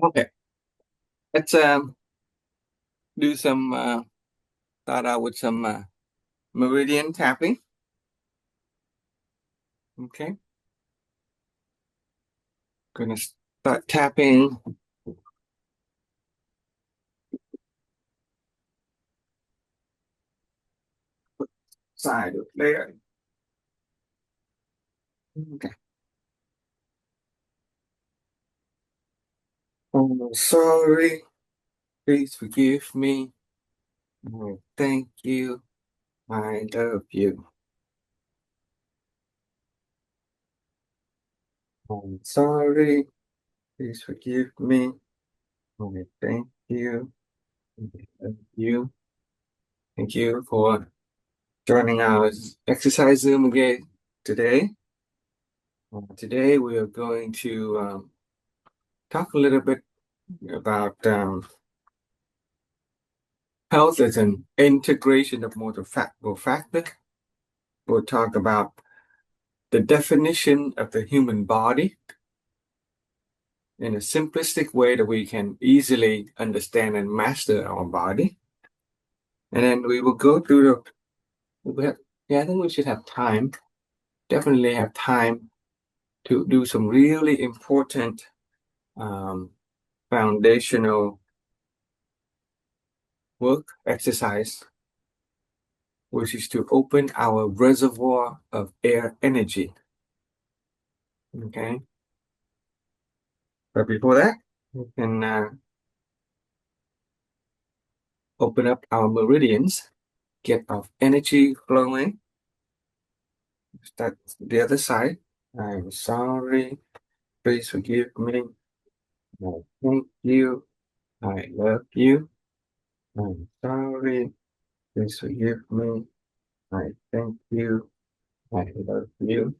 Okay, let's do some start out with some meridian tapping. Okay, gonna start tapping side of there. Okay. Oh, sorry. Please forgive me. Oh, thank you. I love you. Oh, sorry. Please forgive me. Oh, thank you. I love you. Thank you for joining our exercise Zoom again today. Today we are going to talk a little bit about health as an integration of multiple factors. We'll talk about the definition of the human body in a simplistic way that we can easily understand and master our body. And then we will go through I think we should have time, definitely have time to do some really important foundational work exercise, which is to open our reservoir of air energy. Okay. But before that, we can open up our meridians, get our energy flowing. Start the other side. I'm sorry. Please forgive me. I thank you. I love you. I'm sorry. Please forgive me. I thank you. I love you.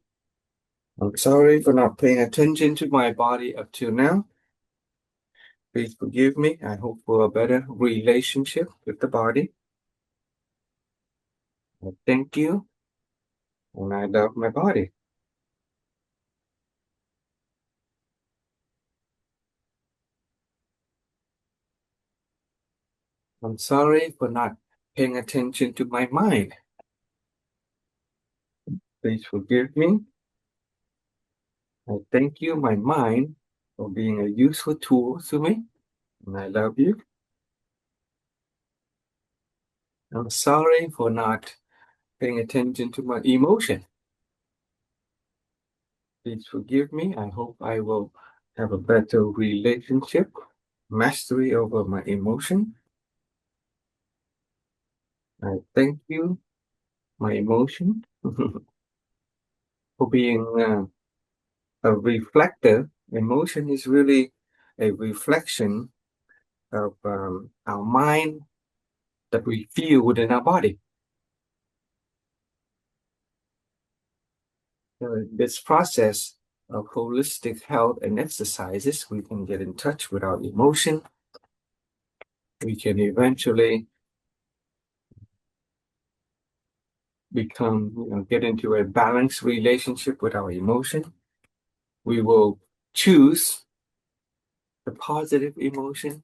I'm sorry for not paying attention to my body up till now. Please forgive me. I hope for a better relationship with the body. I thank you. And I love my body. I'm sorry for not paying attention to my mind. Please forgive me. I thank you, my mind, for being a useful tool to me. And I love you. I'm sorry for not paying attention to my emotion. Please forgive me. I hope I will have a better relationship, mastery over my emotion. I thank you, my emotion, for being a reflector. Emotion is really a reflection of our mind that we feel within our body. This process of holistic health and exercises, we can get in touch with our emotion. We can eventually get into a balanced relationship with our emotion. We will choose the positive emotion.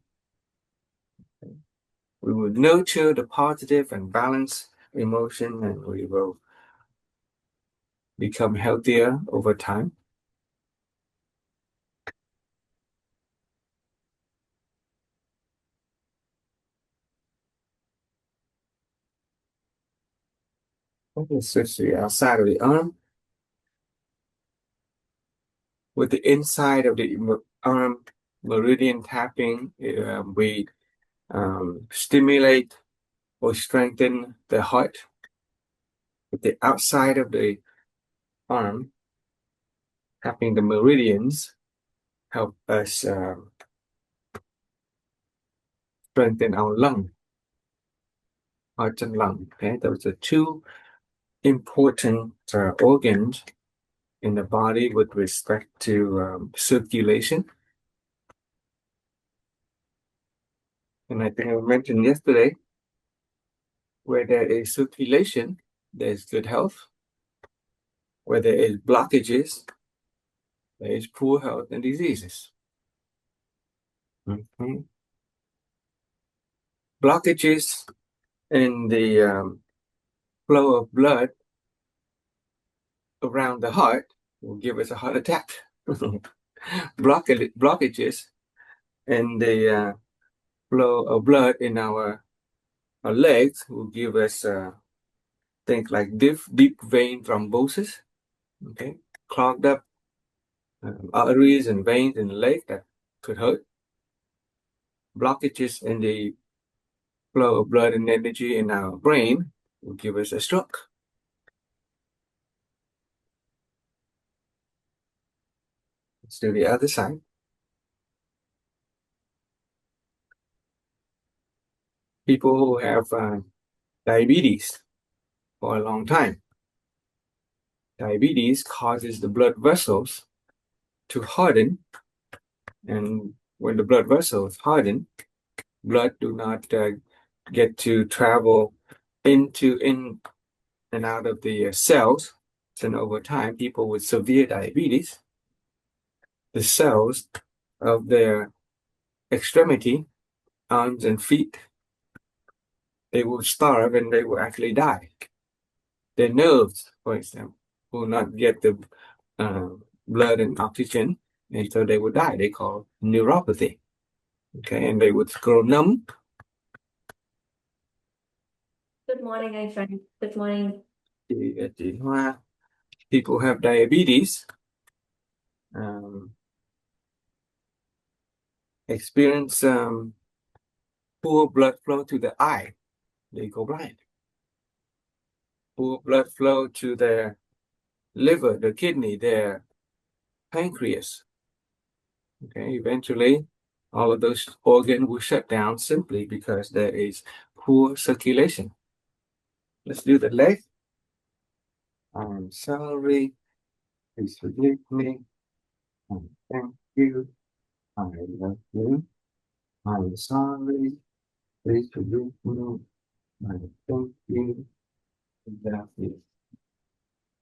We will nurture the positive and balanced emotion, and we will become healthier over time. Okay, switch to the outside of the arm. With the inside of the arm meridian tapping, we stimulate or strengthen the heart. With the outside of the arm, tapping the meridians help us strengthen our lung, heart and lung. Okay, those are two important organs in the body with respect to circulation. And I think I mentioned yesterday, where there is circulation, there's good health. Where there is blockages, there is poor health and diseases. Mhm. Blockages in the flow of blood around the heart will give us a heart attack. Blockages in the flow of blood in our legs will give us things like deep vein thrombosis, okay, clogged up arteries and veins in the leg that could hurt. Blockages in the flow of blood and energy in our brain will give us a stroke. Let's do the other side. People who have diabetes for a long time. Diabetes causes the blood vessels to harden, and when the blood vessels harden, blood do not get to travel in and out of the cells. And over time, people with severe diabetes, the cells of their extremity, arms and feet, they will starve and they will actually die. Their nerves, for example, will not get the uh, blood and oxygen, and so they will die. They call neuropathy. Okay, and they would grow numb. Good morning, my friend. Good morning. Chị Hoa, people have diabetes, experience poor blood flow to the eye. They go blind. Poor blood flow to their liver, the kidney, their pancreas. Okay, eventually, all of those organs will shut down simply because there is poor circulation. Let's do the leg. I'm sorry. Please forgive me. Thank you. I love you. I'm sorry. Please forgive me. I thank you. Love you.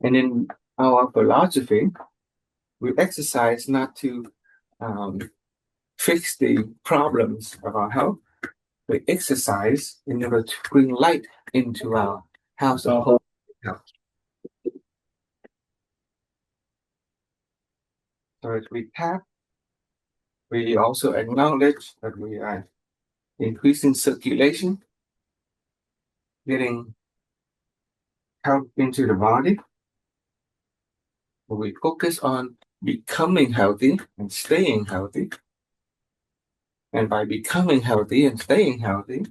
And in our philosophy, we exercise not to um, fix the problems of our health. We exercise in order to bring light into our house of hope. So as we tap, we also acknowledge that we are increasing circulation, getting health into the body. We focus on becoming healthy and staying healthy. And by becoming healthy and staying healthy,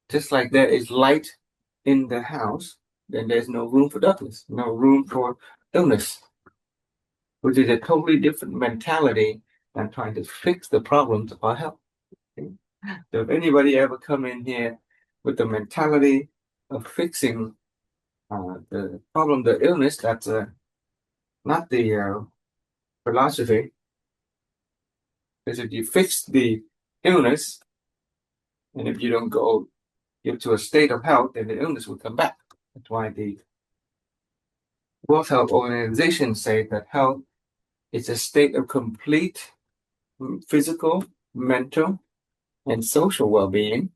just like there is light in the house, then there's no room for darkness, no room for illness, which is a totally different mentality than trying to fix the problems of our health. Okay? So if anybody ever come in here with the mentality of fixing the problem, the illness, that's not the philosophy. Because if you fix the illness, and if you don't go get to a state of health, then the illness will come back. That's why the World Health Organization say that health is a state of complete physical, mental, and social well-being,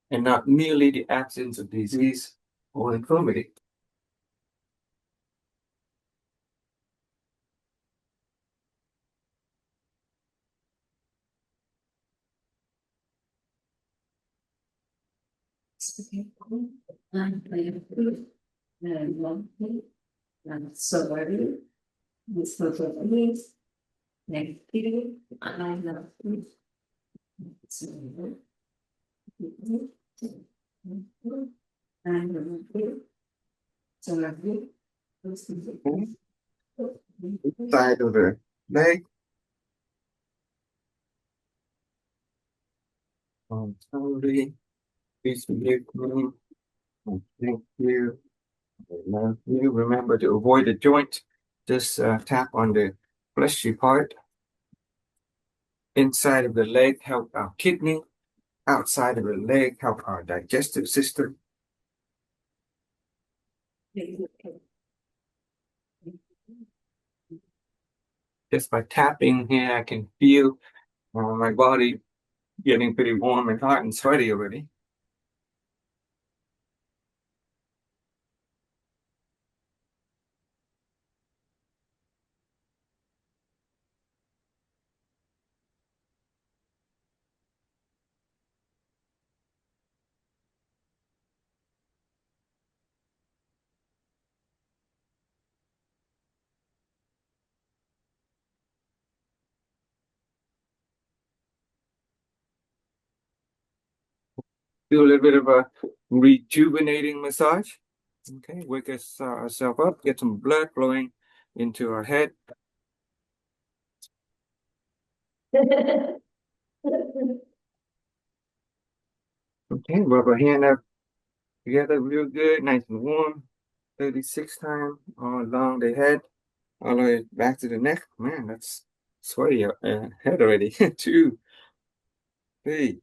and not merely the absence of disease or infirmity. Sorry. This photo is negative. I love you. Side of the leg. Slowly. Please forgive me. Thank you. I love you. Remember to avoid the joint. Just tap on the fleshy part. Inside of the leg, help our kidney. Outside of the leg, help our digestive system. Just by tapping here, I can feel My body getting pretty warm and hot and sweaty already. Do a little bit of a rejuvenating massage. Okay, wake ourselves up, get some blood flowing into our head. Okay, rub our hand up together real good, nice and warm. 36 times all along the head, all the way back to the neck. Man, that's sweaty head already. 2, 3,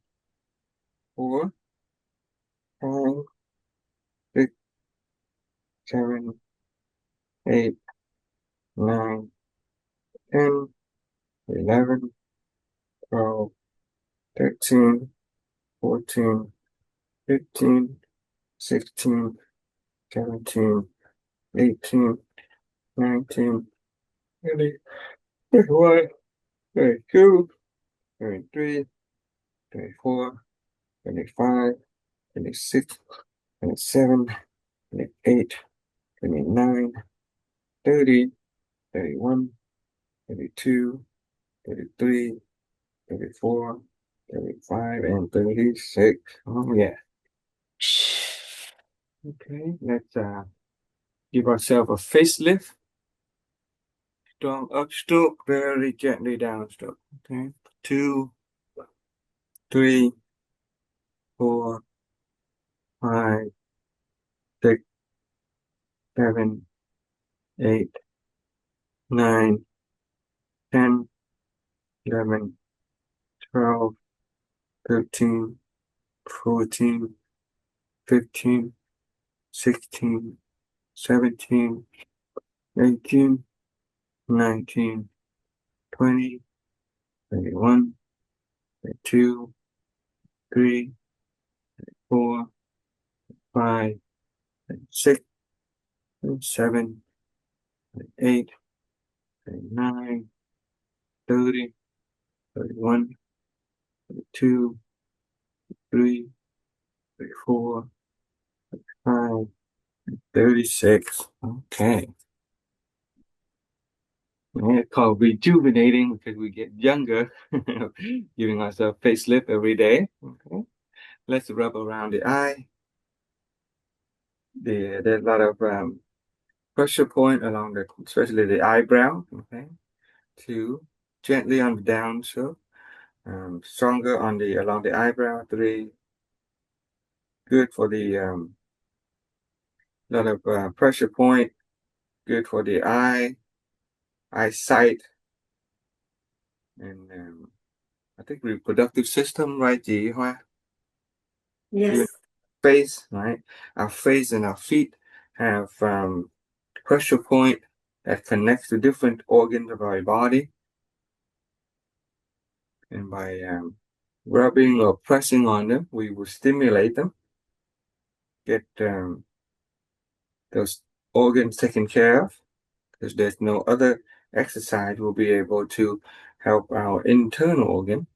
4, 5, 6, 7, 8, 9, 10, 11, 12, 13, 14, 15, 16, 17, 18, 19, 20, 21, 22, 23, 24, 25, 26, 27, 28, 29, 30, 31, 32, 33, 34, 35, and 36. Oh yeah. Okay, let's give ourselves a facelift. Strong upstroke, very gently downstroke. Okay, 2, 3, 4, 5, 6, 7, 8, 9, 10, 11, 12, 13, 14, 15, 16, 17, 18, 19, 20, 21, 22, 3, 4, 5, 6, 7, 8, 9, 30, 31, 32, 3, 34, 5, 36. Okay. And it's called rejuvenating because we get younger, giving ourselves facelift every day. Okay. Let's rub around the eye. There's a lot of pressure point along the, especially the eyebrow. Okay. 2, gently on the down stroke. Stronger on the along the eyebrow. 3, good for the lot of pressure point. Good for the eyesight, and I think reproductive system, right? The even Yes. face, right? Our face and our feet have pressure point that connects to different organs of our body, and by rubbing or pressing on them, we will stimulate them, get those organs taken care of, because there's no other exercise will be able to help our internal organ.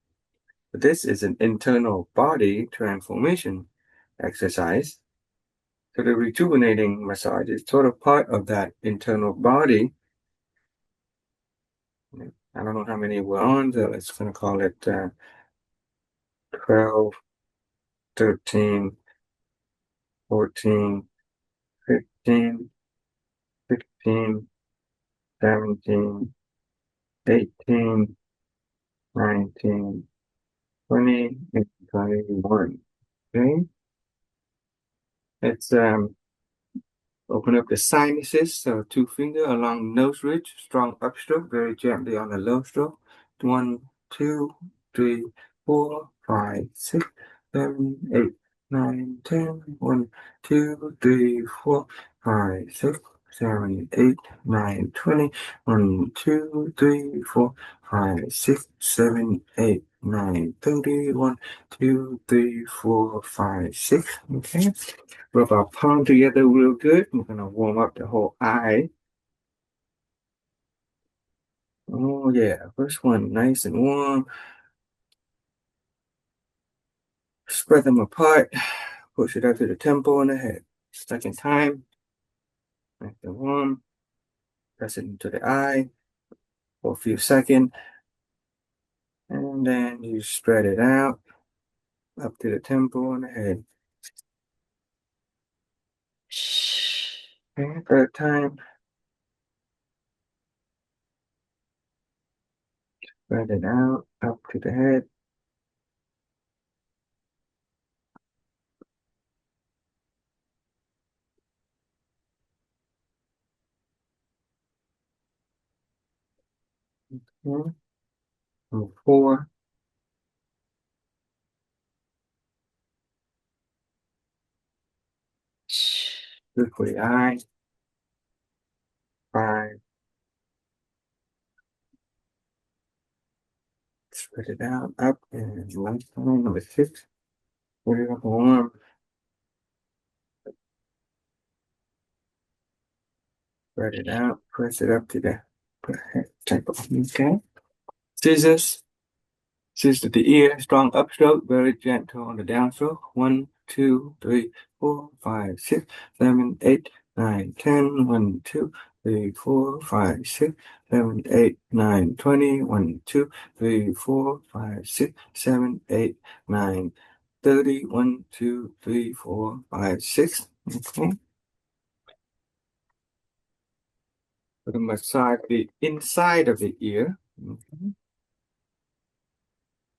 But this is an internal body transformation exercise. So the rejuvenating massage is sort of part of that internal body. I don't know how many we're on, so let's gonna call it 12, 13, 14, 15, 16, 17, 18, 19, 20, and 21. Okay, let's open up the sinuses. So 2 finger along nose ridge, strong upstroke, very gently on the low stroke. 1, 2, 3, 4, 5, 6, 7, 8, 9, 10. 1, 2, 3, 4, 5, 6, 7, 8, 9, 20. 1, 2, 3, 4, 5, 6, 7, 8, 9, 30. 1, 2, 3, 4, 5, 6. Okay. Rub our palm together real good. We're gonna warm up the whole eye. Oh yeah, first one nice and warm. Spread them apart. Push it up to the temple and the head. Second time, nice and warm. Press it into the eye for a few seconds. And then you spread it out up to the temple and the head. And third time, spread it out up to the head. Okay. Number 4, good for the eye. 5, spread it out up. And last time, number 6, put it up warm. Spread it out, press it up to the head temple. Okay. Scissors. Scissors the ear, strong upstroke, very gentle on the downstroke. 1, 2, 3, 4, 5, 6, 7, 8, 9, 10. 1, 2, 3, 4, 5, 6, 7, 8, 9, 20. 1, 2, 3, 4, 5, 6, 7, 8, 9, 30. 1, 2, 3, 4, 5, 6. Okay. We're going to massage the inside of the ear. Okay.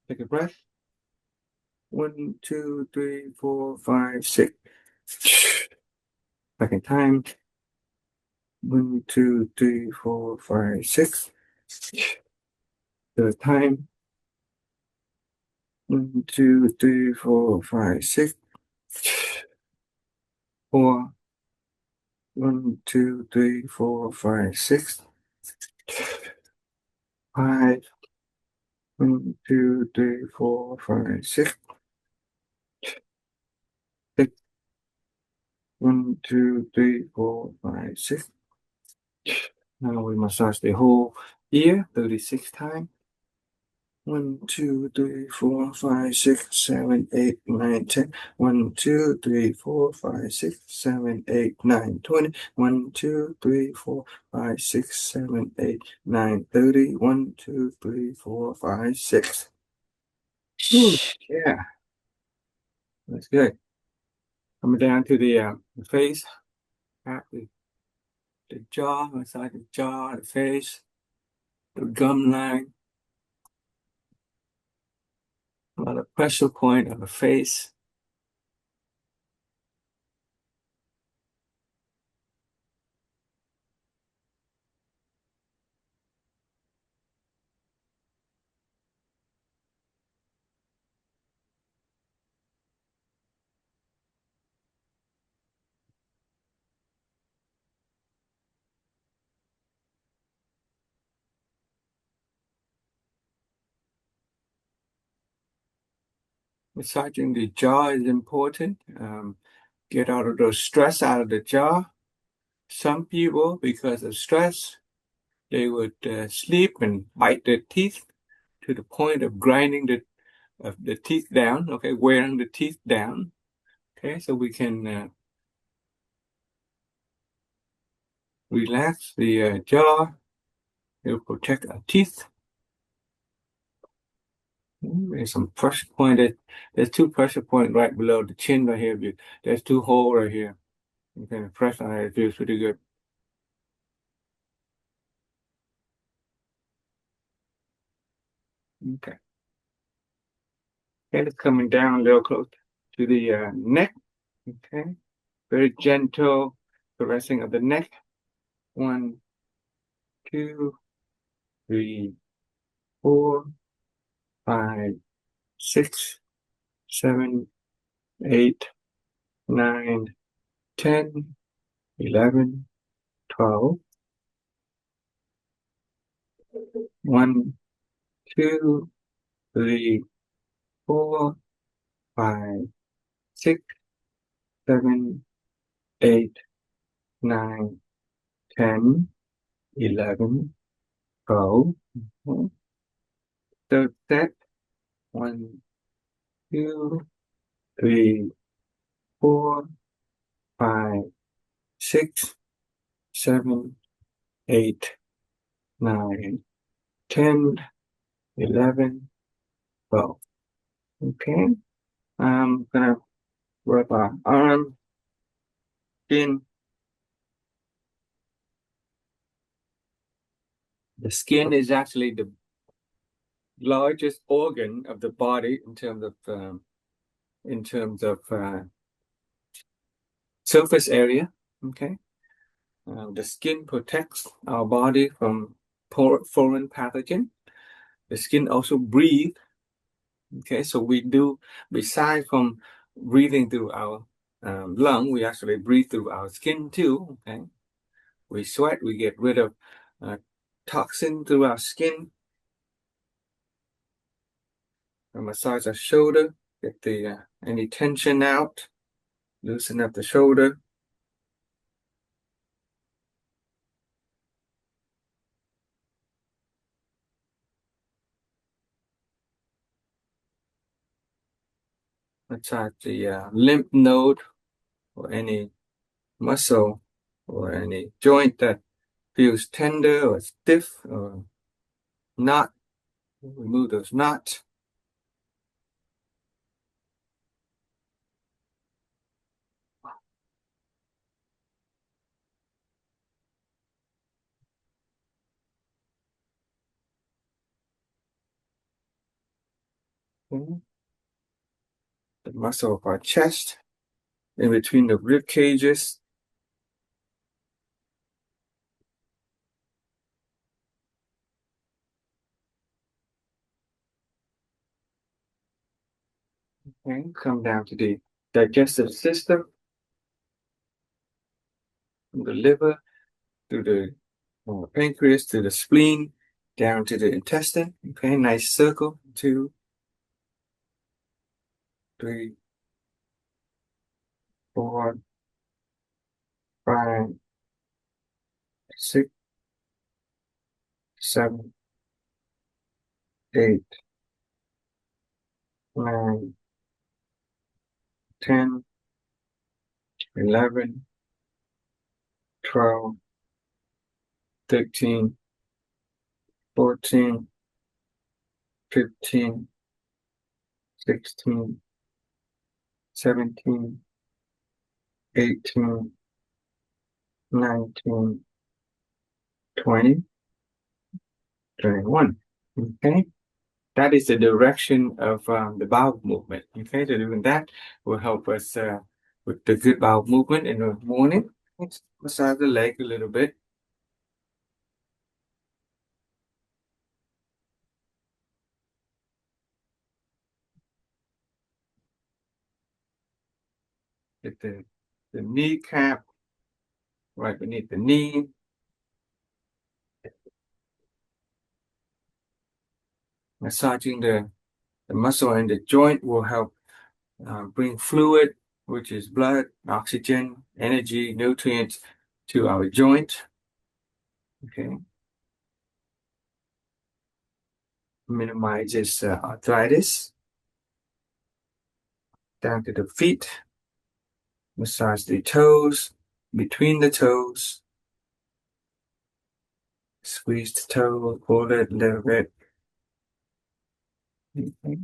Take a breath. 1, 2, 3, 4, 5, 6. Second time. 1, 2, 3, 4, 5, 6. Third time. 1, 2, 3, 4, 5, 6. 4. 1, 2, 3, 4, 5, 6. 5. 1, 2, 3, 4, 5, 6. 6. 1, 2, 3, 4, 5, 6. Now we massage the whole ear 36 times. 1, 2, 3, 4, 5, 6, 7, 8, 9, 10. 1, 2, 3, 4, 5, 6, 7, 8, 9, 20. 1, 2, 3, 4, 5, 6, 7, 8, 9, 30. 1, 2, 3, 4, 5, 6. Whew, yeah, that's good. Coming down to the face, the jaw, inside the jaw, the face, the gum line, a lot of pressure point on the face. Massaging the jaw is important. Get out of those stress out of the jaw. Some people, because of stress, they would sleep and bite their teeth to the point of grinding the teeth down, okay, wearing the teeth down. Okay, so we can relax the jaw. It'll protect our teeth. There's some pressure point. There's 2 pressure points right below the chin right here. There's 2 holes right here. You can press on it. It feels pretty good. Okay. And it's coming down a little close to the neck. Okay. Very gentle caressing of the neck. 1, 2, 3, 4, 5, 6, 7, 8, 9, 10, 11, 12. 1, 2, 3, 4, 5, 6, 7, 8, 9, 10, 11, 12. Mhm. Third set. 1, 2, 3, 4, 5, 6, 7, 8, 9, 10, 11, 12. Okay. I'm gonna rub our arm, skin. The skin is actually the largest organ of the body in terms of surface area. Okay. The skin protects our body from foreign pathogen. The skin also breathes. Okay, so we do, besides from breathing through our lung, we actually breathe through our skin too. Okay, we sweat, we get rid of uh, toxin through our skin. We massage our shoulder, get the any tension out, loosen up the shoulder. Massage the lymph node or any muscle or any joint that feels tender or stiff or knot. Remove those knots. Okay. The muscle of our chest, in between the rib cages. Okay, come down to the digestive system, from the liver to the pancreas to the spleen, down to the intestine. Okay, nice circle. 2, 3, 4, 5, 6, 7, 8, 9, 10, 11, 12, 13, 14, 15, 16, 17, 18, 19, 20, 21. Okay, that is the direction of the bowel movement. Okay, so doing that will help us with the good bowel movement in the morning. Let's massage the leg a little bit. Get the kneecap right beneath the knee. Massaging the muscle and the joint will help bring fluid, which is blood, oxygen, energy, nutrients to our joint. Okay, minimizes arthritis. Down to the feet. Massage the toes, between the toes. Squeeze the toe, pull it a little bit. Okay.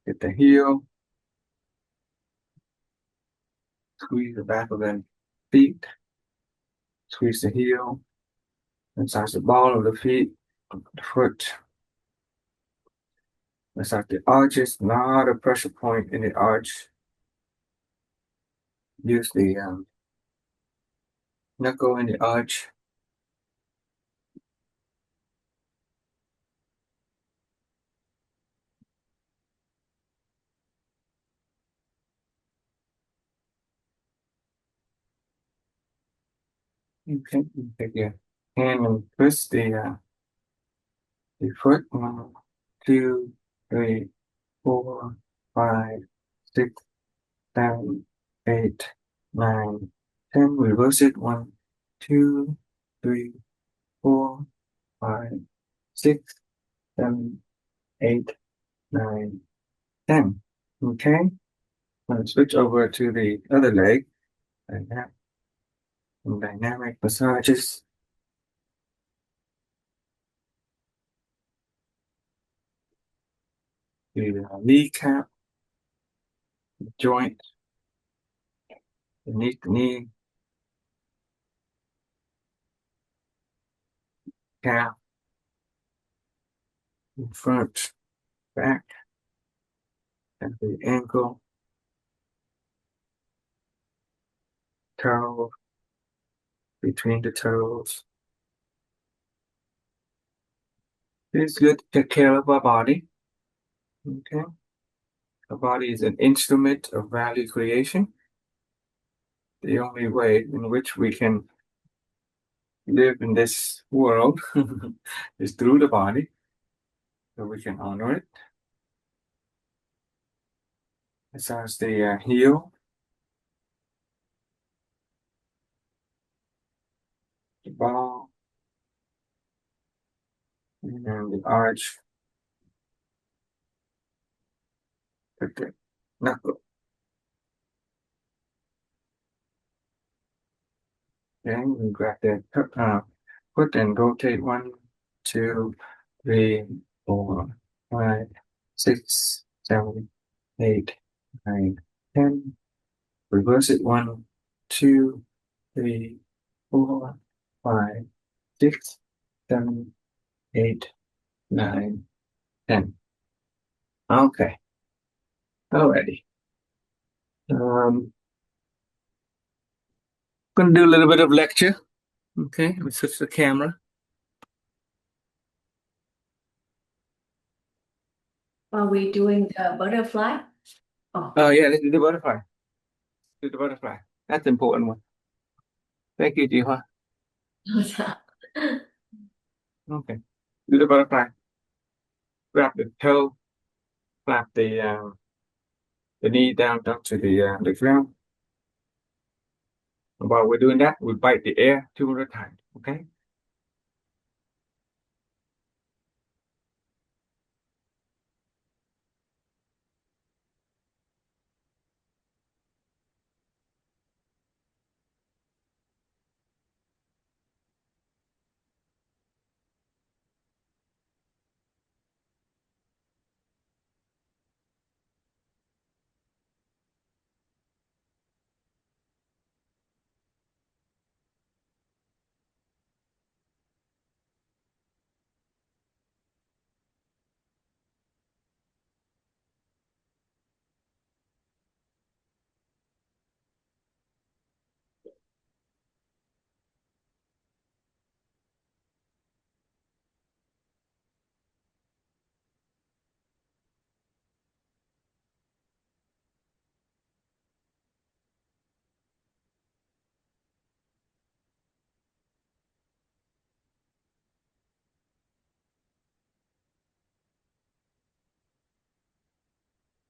Get the heel. Squeeze the back of the feet. Squeeze the heel. Massage the ball of the feet, the foot. Massage the arches, not a pressure point in the arch. Use the knuckle in the arch. Okay, you take your hand and twist the foot. One, two, three, four, five, six, seven, eight, nine, 10. Reverse it. One, two, three, four, five, six, seven, eight, nine, 10. Okay. Let's switch over to the other leg. Dynamic massages. The kneecap, joint, beneath the knee, calf, in front, back, and the ankle, toe, between the toes. It's good to take care of our body. Okay. Our body is an instrument of value creation. The only way in which we can live in this world is through the body, so we can honor it. Massage the heel, the ball, and then the arch, the knuckle. Then we grab the foot and rotate. One, two, three, four, five, six, seven, eight, nine, 10. Reverse it. One, two, three, four, five, six, seven, eight, nine, 10. Okay, alrighty. Gonna do a little bit of lecture. Okay, let me switch the camera. Are we doing the butterfly? Oh, Oh yeah, let's do the butterfly. Do the butterfly. That's the important one. Thank you, Jiha. Okay. Do the butterfly. Grab the toe, flap the knee down to the ground. And while we're doing that, we bite the air 200 times. Okay.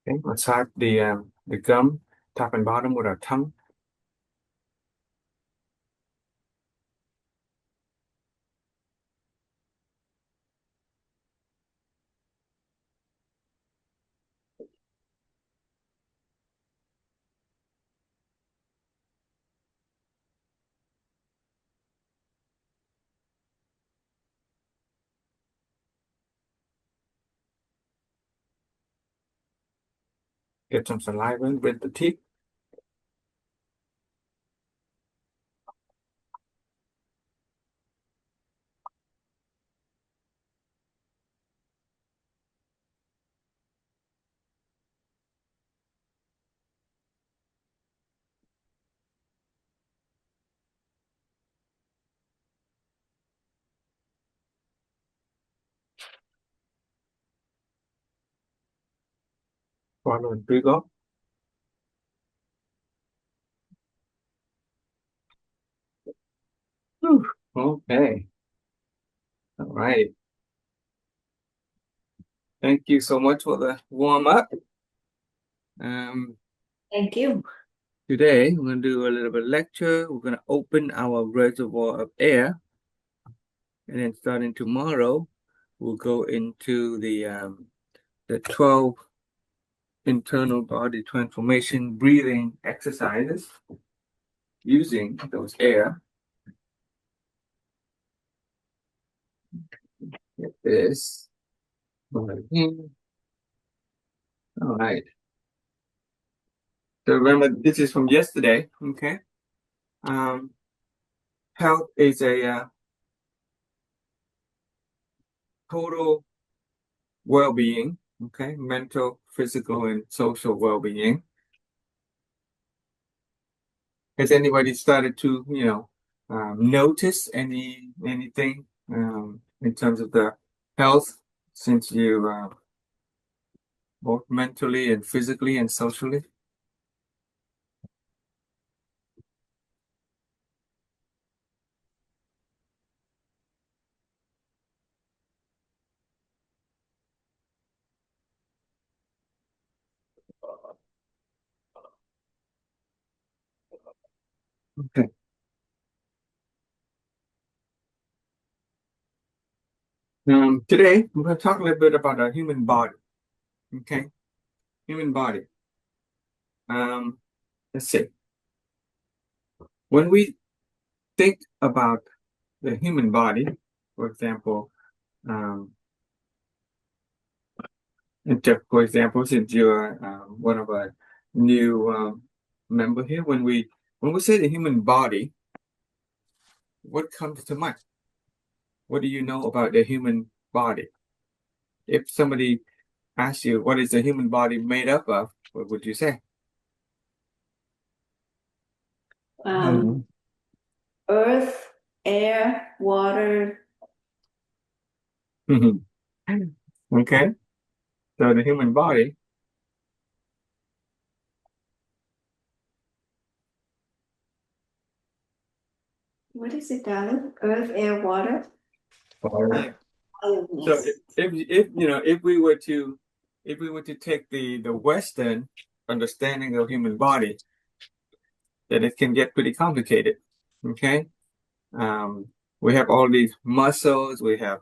Okay. Massage the gum, top and bottom with our tongue. Get some saliva with the teeth. Swallow and breathe out. Okay. All right. Thank you so much for the warm up. Um, Thank you. Today we're going to do a little bit of lecture. We're going to open our reservoir of air, and then starting tomorrow, we'll go into the 12 internal body transformation breathing exercises using those air. Get this. Right here. All right. So remember, this is from yesterday. Okay. Um, Health is a total well-being. Okay, mental, physical, and social well-being. Has anybody started to, notice anything in terms of the health since you both mentally and physically and socially? Okay. Today we're going to talk a little bit about our human body. Okay, human body. Let's see. When we think about the human body, for example, um, for example, since you're one of our new member here, when we say the human body, what comes to mind? What do you know about the human body? If somebody asks you what is the human body made up of, what would you say? Um, Earth, air, water. Okay, so the human body. What is it, darling? Earth, air, water. All right. Oh, So yes. if we were to take the Western understanding of human body, then it can get pretty complicated. Okay. Um, we have all these muscles, we have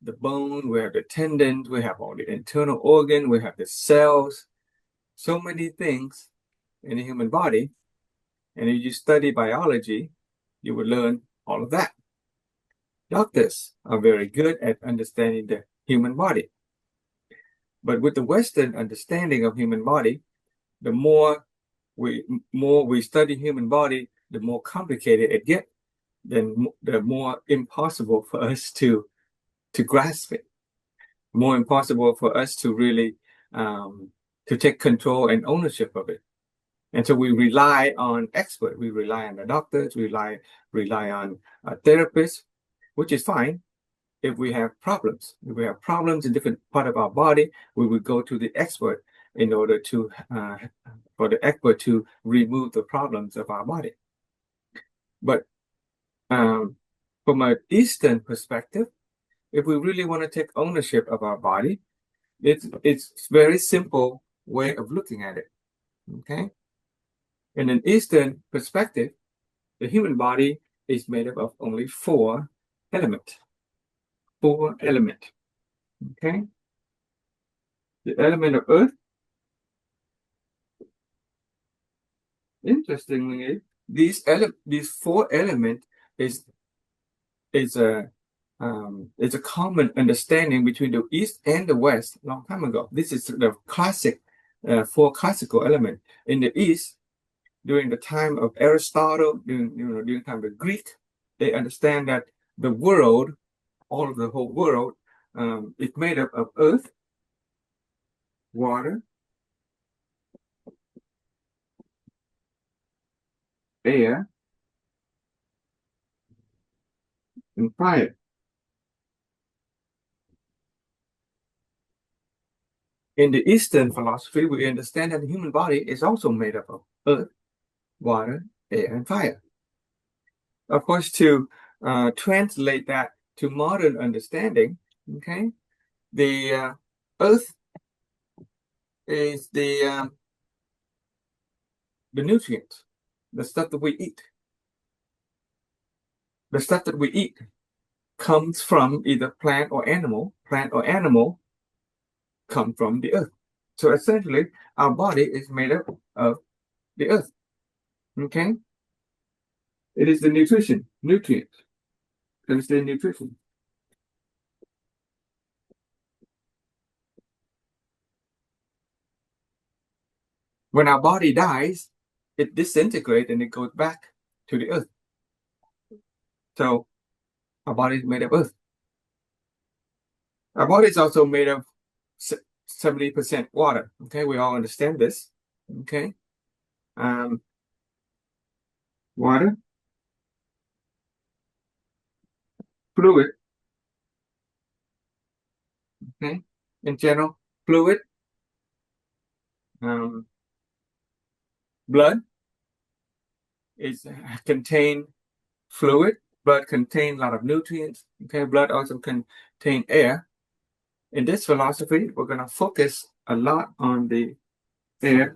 the bone, we have the tendons, we have all the internal organ, we have the cells, so many things in the human body. And if you study biology, you will learn all of that. Doctors are very good at understanding the human body. But with the Western understanding of human body, the more we study human body, the more complicated it gets, then the more impossible for us to grasp it, more impossible for us to really to take control and ownership of it. And so we rely on experts, we rely on the doctors, we rely on therapists, which is fine if we have problems. If we have problems in different part of our body, we would go to the expert in order to for the expert to remove the problems of our body. But from an Eastern perspective, if we really want to take ownership of our body, it's very simple way of looking at it. Okay, in an Eastern perspective, the human body is made up of only four elements. Four elements. Okay, the element of earth. Interestingly, these four elements is is a is a common understanding between the East and the West a long time ago. This is the classic four classical element in the East during the time of Aristotle, during the time of Greek. They understand that the world, all of the whole world, is made up of earth, water, air, and fire. In the Eastern philosophy, we understand that the human body is also made up of earth, water, air, and fire. Of course, to translate that to modern understanding, okay, the earth is the nutrients, the stuff that we eat. The stuff that we eat comes from either plant or animal. Plant or animal come from the earth. So essentially, our body is made up of the earth. Okay, it is the nutrients. It is the nutrition. When our body dies, it disintegrates and it goes back to the earth. So our body is made of earth. Our body is also made of 70% water. Okay, we all understand this. Okay, water, fluid. Okay, in general, fluid, blood is contain fluid. Blood contains a lot of nutrients. Okay, blood also contain air. In this philosophy, we're going to focus a lot on the air.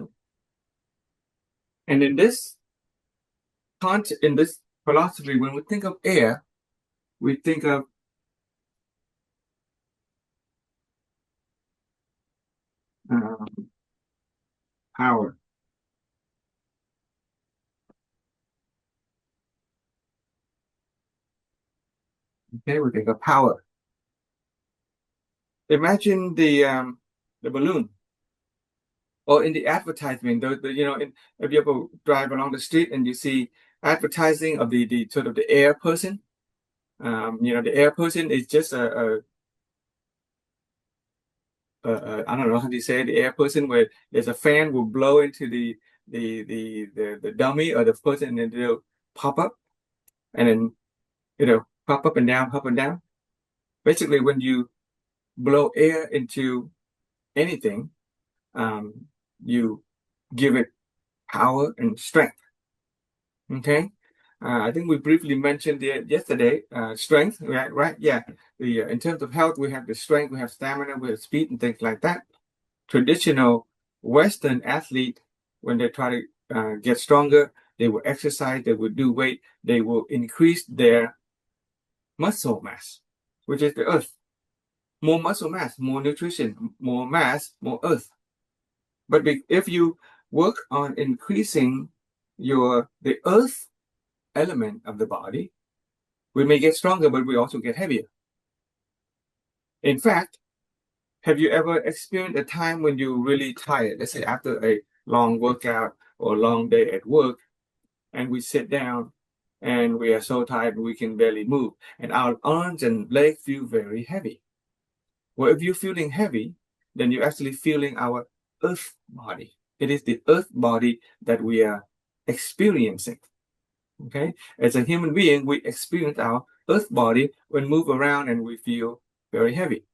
And in this philosophy, when we think of air, we think of power. Okay, we think of power. Imagine the balloon, or in the advertisement. If you ever drive along the street and you see advertising of the sort of the air person, the air person is just I don't know how to say it, the air person, where there's a fan will blow into the dummy or the person, and then they'll pop up, and then pop up and down, up and down. Basically, when you blow air into anything, you give it power and strength. Okay, I think we briefly mentioned it yesterday. Strength, right? Right? Yeah. In terms of health, we have the strength, we have stamina, we have speed, and things like that. Traditional Western athlete, when they try to get stronger, they will exercise, they will do weight, they will increase their muscle mass, which is the earth. More muscle mass, more nutrition, more mass, more earth. But if you work on increasing the earth element of the body, we may get stronger, but we also get heavier. In fact, have you ever experienced a time when you're really tired? Let's say after a long workout or a long day at work, and we sit down and we are so tired we can barely move, and our arms and legs feel very heavy. Well, if you're feeling heavy, then you're actually feeling our earth body. It is the earth body that we are experiencing. Okay, as a human being, we experience our earth body when we move around and we feel very heavy.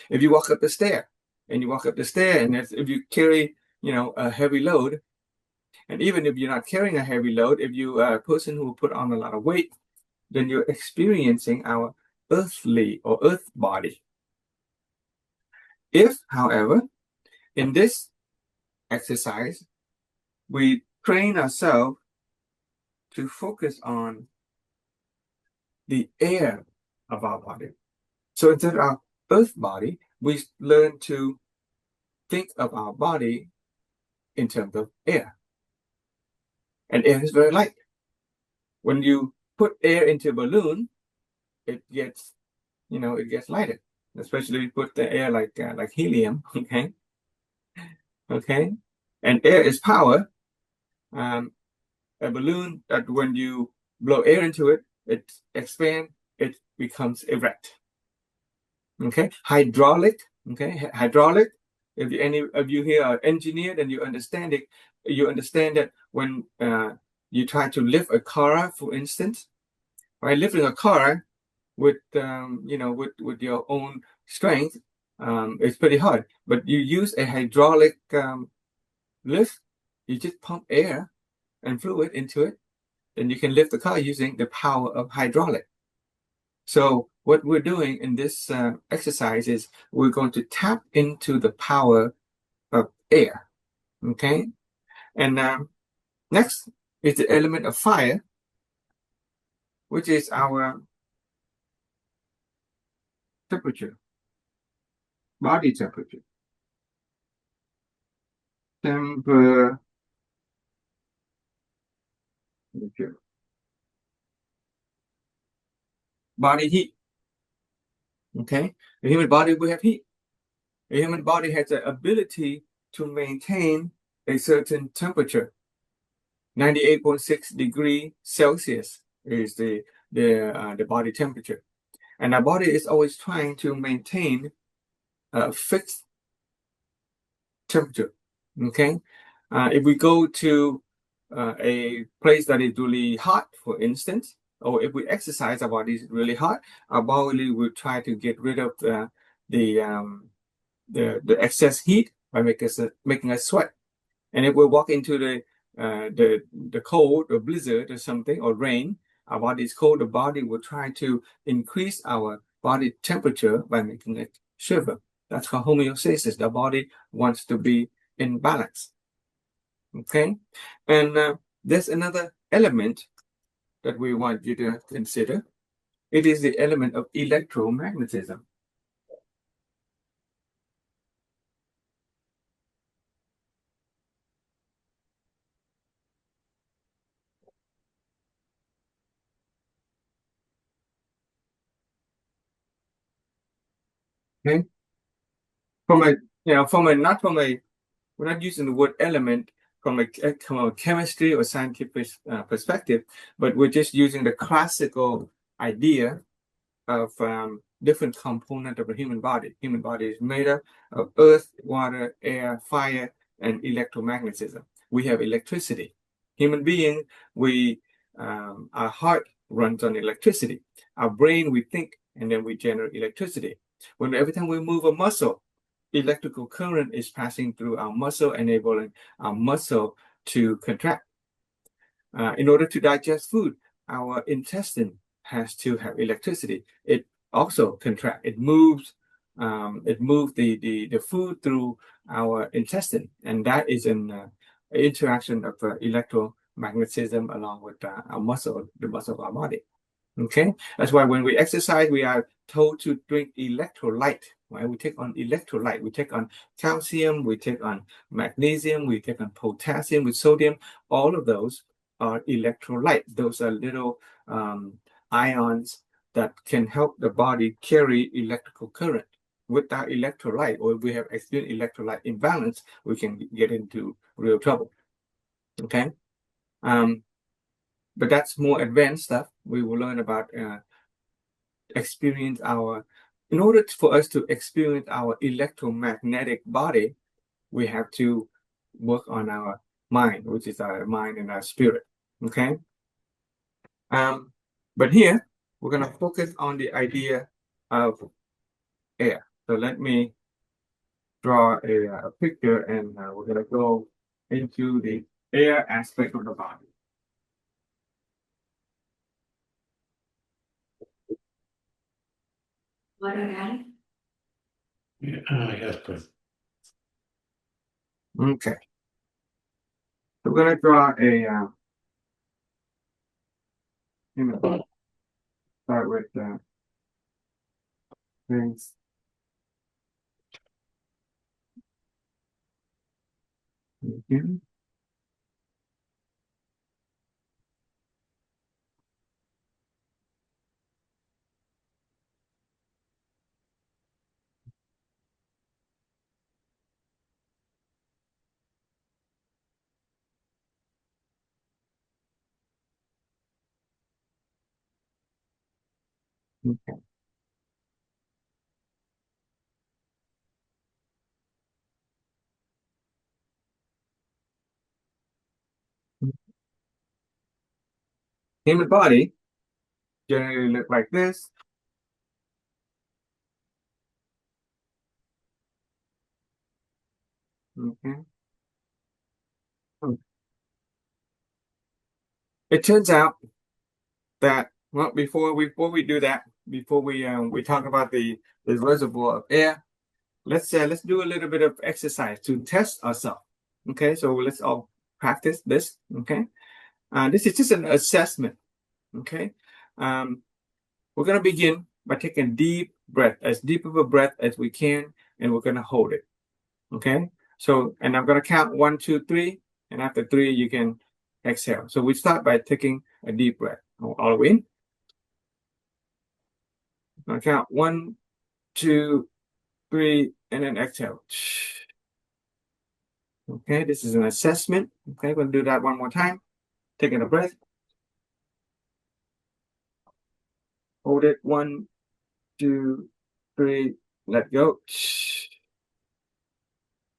If you walk up the stair and if you carry, a heavy load, and even if you're not carrying a heavy load, if you are a person who put on a lot of weight, then you're experiencing our earthly or earth body. If, however, in this exercise, we train ourselves to focus on the air of our body. So instead of our earth body, we learn to think of our body in terms of air. And air is very light. When you put air into a balloon, it gets lighter. Especially if you put the air like helium, okay? Okay? And air is power. A balloon that when you blow air into it, it expands, it becomes erect. Okay? Hydraulic. Okay? Hydraulic. If any of you here are engineer, then you understand it. You understand that when you try to lift a car, for instance, right? Lifting a car with with your own strength, it's pretty hard. But you use a hydraulic lift. You just pump air and fluid into it, then you can lift the car using the power of hydraulic. So what we're doing in this exercise is we're going to tap into the power of air. Okay. And next is the element of fire, which is our temperature, body temperature. Temperature. Body heat. Okay. The human body will have heat. The human body has the ability to maintain a certain temperature. 98.6 degrees Celsius is the body temperature. And our body is always trying to maintain a fixed temperature. Okay. If we go to a place that is really hot, for instance, or if we exercise, our body is really hot, our body will try to get rid of the excess heat by making us sweat. And if we walk into the cold or blizzard or something or rain, our body is cold, the body will try to increase our body temperature by making it shiver. That's called homeostasis. The body wants to be in balance. Okay, and there's another element that we want you to consider. It is the element of electromagnetism. Okay, from a not from a we're not using the word element from a chemistry or scientific perspective, but we're just using the classical idea of different components of a human body. Human body is made up of earth, water, air, fire, and electromagnetism. We have electricity. Human being, our heart runs on electricity. Our brain, we think, and then we generate electricity. When every time we move a muscle, electrical current is passing through our muscle, enabling our muscle to contract. In order to digest food, our intestine has to have electricity. It also contract. It moves. It moves the food through our intestine, and that is an interaction of electromagnetism along with our muscle, the muscle of our body. Okay, that's why when we exercise, we are told to drink electrolyte. Right? We take on electrolyte. We take on calcium. We take on magnesium. We take on potassium with sodium. All of those are electrolyte. Those are little ions that can help the body carry electrical current. Without electrolyte, or if we have experienced electrolyte imbalance, we can get into real trouble. Okay. But that's more advanced stuff. We will learn about in order for us to experience our electromagnetic body, we have to work on our mind, which is our mind and our spirit. Okay. But here we're going to focus on the idea of air. So let me draw a picture, and we're going to go into the air aspect of the body. What are that? Yes, please. Okay. So we're going to draw human body. Start with things. Okay. Okay. Human body generally look like this. Okay. It turns out that, well, before we do that, before we talk about the reservoir of air, let's do a little bit of exercise to test ourselves. Okay, so let's all practice this. Okay, this is just an assessment. Okay, we're gonna begin by taking a deep breath, as deep of a breath as we can, and we're gonna hold it. Okay, so and I'm gonna count 1, 2, 3, and after 3 you can exhale. So we start by taking a deep breath all the way in. I'm gonna count 1, 2, 3, and then exhale. Okay, this is an assessment. Okay, we're gonna do that one more time. Taking a breath. Hold it. 1, 2, 3. Let go.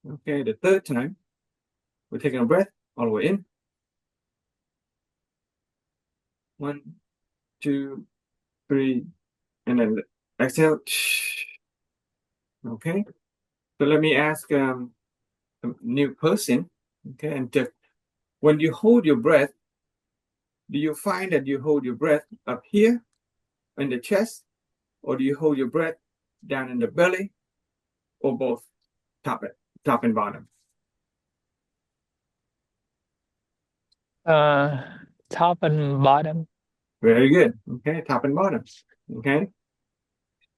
Okay, the third time, we're taking a breath all the way in. 1, 2, 3, and then exhale. Okay, so let me ask a new person. Okay, and when you hold your breath, do you find that you hold your breath up here in the chest, or do you hold your breath down in the belly, or both, top and bottom? Top and bottom. Very good. Okay, top and bottom. Okay,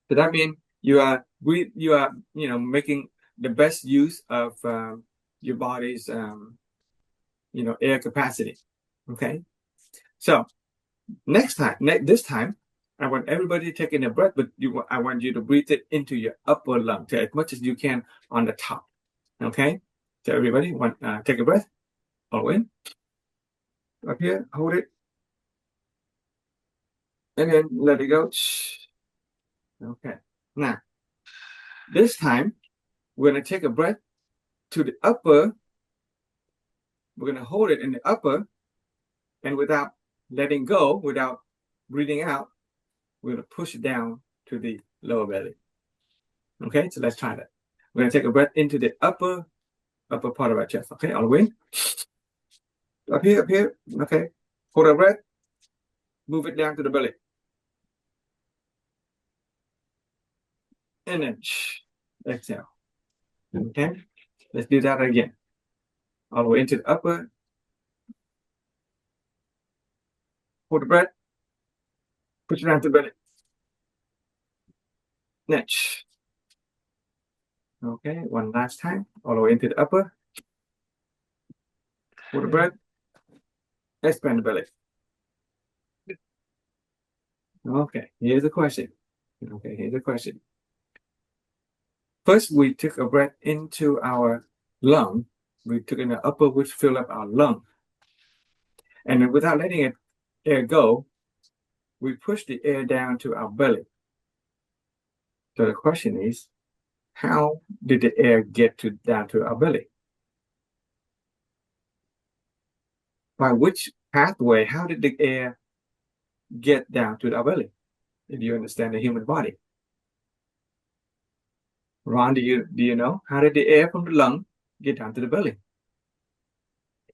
so that means you are making the best use of your body's air capacity. Okay, so this time, I want everybody taking a breath, but I want you to breathe it into your upper lung as much as you can on the top. Okay, so everybody take a breath. All in. Up here, hold it, and then let it go. Okay, now this time we're going to take a breath to the upper. We're going to hold it in the upper, and without letting go, without breathing out, we're going to push it down to the lower belly. Okay, so let's try that. We're going to take a breath into the upper part of our chest. Okay, all the way. Up here. Okay, hold our breath. Move it down to the belly. And then exhale. Okay, let's do that again. All the way into the upper. Hold the breath. Push it down to the belly. Next. Okay, one last time. All the way into the upper. Hold the breath. Expand the belly. Okay, here's the question. First, we took a breath into our lung. We took in the upper, which filled up our lung. And then without letting air go, we pushed the air down to our belly. So the question is, how did the air get down to our belly? By which pathway? How did the air get down to our belly? If you understand the human body. Ron, do you know? How did the air from the lung get down to the belly?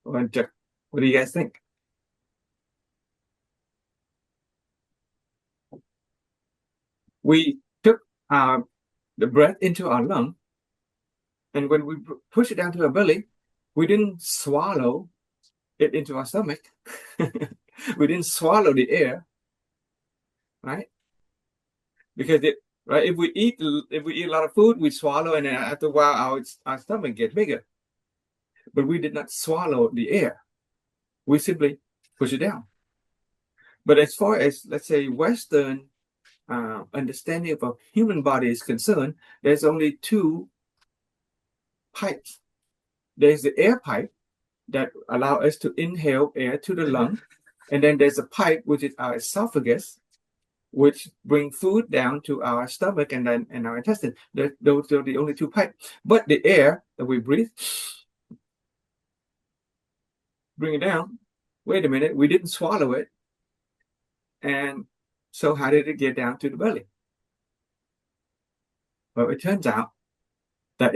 What do you guys think? We took the breath into our lung, and when we push it down to our belly, we didn't swallow it into our stomach. We didn't swallow the air, right? Because if we eat a lot of food, we swallow, and then after a while, our stomach gets bigger. But we did not swallow the air. We simply push it down. But as far as, let's say, Western understanding of a human body is concerned, there's only two pipes. There's the air pipe that allow us to inhale air to the lung, and then there's a pipe which is our esophagus, which bring food down to our stomach and our intestine. Those are the only two pipes. But the air that we breathe, bring it down. Wait a minute, we didn't swallow it, and so how did it get down to the belly? Well, it turns out that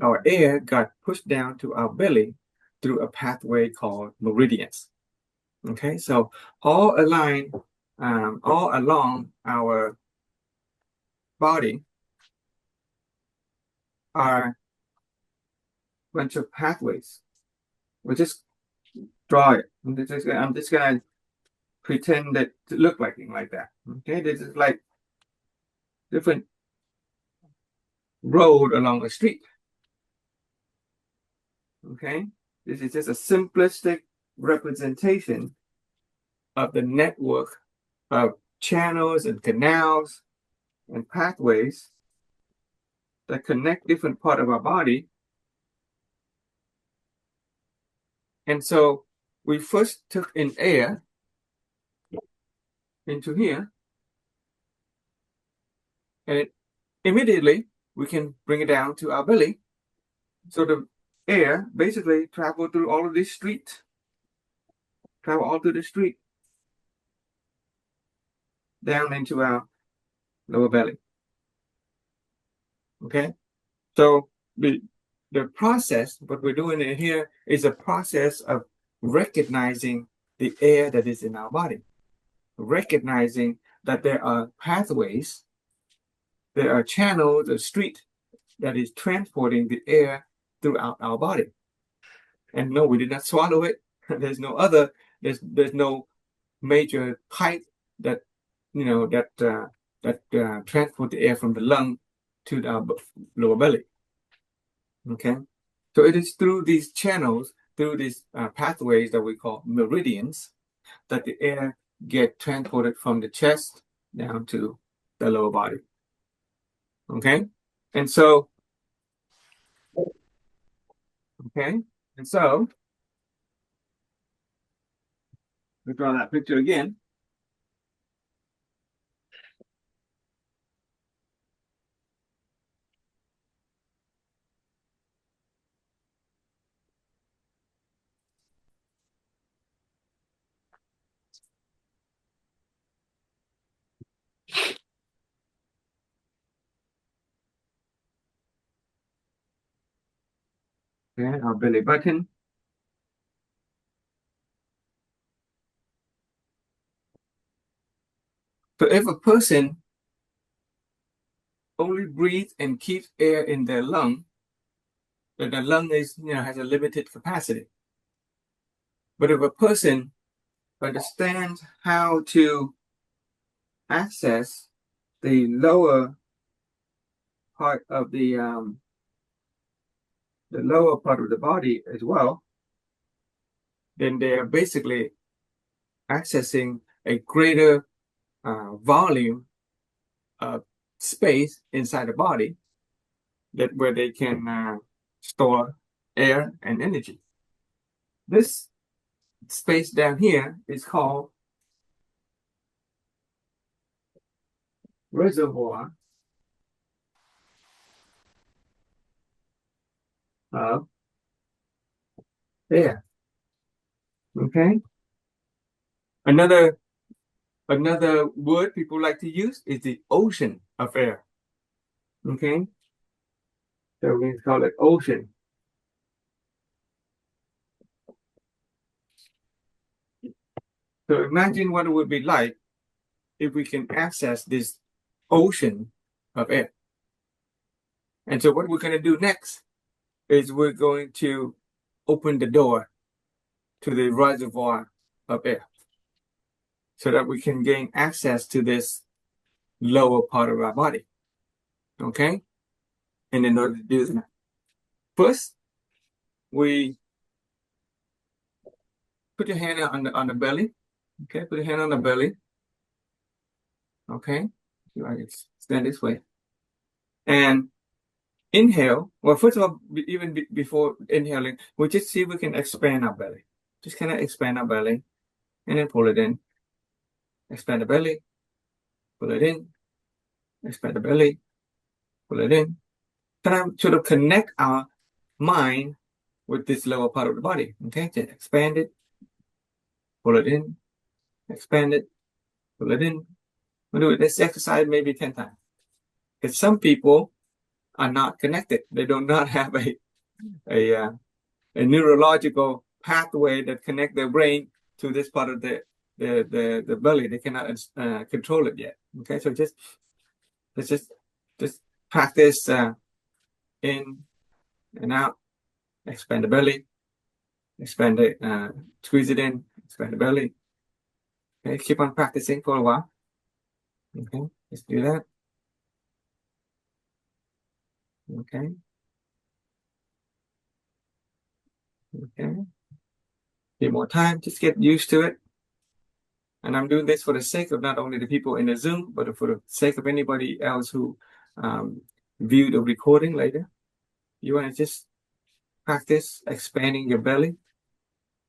our air got pushed down to our belly through a pathway called meridians. Okay, so all along our body are a bunch of pathways. We'll just draw it. I'm just gonna pretend that to look like that. Okay, this is like different road along a street. Okay, this is just a simplistic representation of the network of channels and canals and pathways that connect different part of our body. And so we first took in air into here, and immediately we can bring it down to our belly. So the air basically travel through all of these streets, travel all through the street down into our lower belly. Okay, so the process, what we're doing in here is a process of recognizing the air that is in our body, recognizing that there are pathways, there are channels, a street that is transporting the air throughout our body. And no, we did not swallow it. There's no other, there's no major pipe that, you know, that transport the air from the lung to the lower belly. Okay, so it is through these channels, through these pathways that we call meridians, that the air get transported from the chest down to the lower body. Okay, and so, we draw that picture again. Okay, our belly button. So if a person only breathes and keeps air in their lung, then the lung is, has a limited capacity. But if a person understands how to access the lower part of the lower part of the body as well, then they are basically accessing a greater volume of space inside the body that where they can store air and energy. This space down here is called reservoir of air. Okay. Another word people like to use is the ocean of air. Okay. So we call it ocean. So imagine what it would be like if we can access this ocean of air. And so what we're going to do next is we're going to open the door to the reservoir of air so that we can gain access to this lower part of our body. Okay? And in order to do that, first, we put your hand on the belly. Okay, put your hand on the belly. Okay, you can stand this way. And inhale. Well, first of all, even before inhaling, we just see if we can expand our belly. Just kind of expand our belly and then pull it in. Expand the belly, pull it in. Expand the belly, pull it in. Kind of sort of connect our mind with this lower part of the body. Okay, just expand it, pull it in, expand it, pull it in. We'll do it. This exercise maybe 10 times. Because some people are not connected. They do not have a neurological pathway that connect their brain to this part of the belly. They cannot control it yet. Okay, so let's just Just practice in and out. Expand the belly. Expand it. Squeeze it in. Expand the belly. Okay, keep on practicing for a while. Okay, let's do that. Okay. Okay. Need more time. Just get used to it. And I'm doing this for the sake of not only the people in the Zoom, but for the sake of anybody else who view the recording later. You want to just practice expanding your belly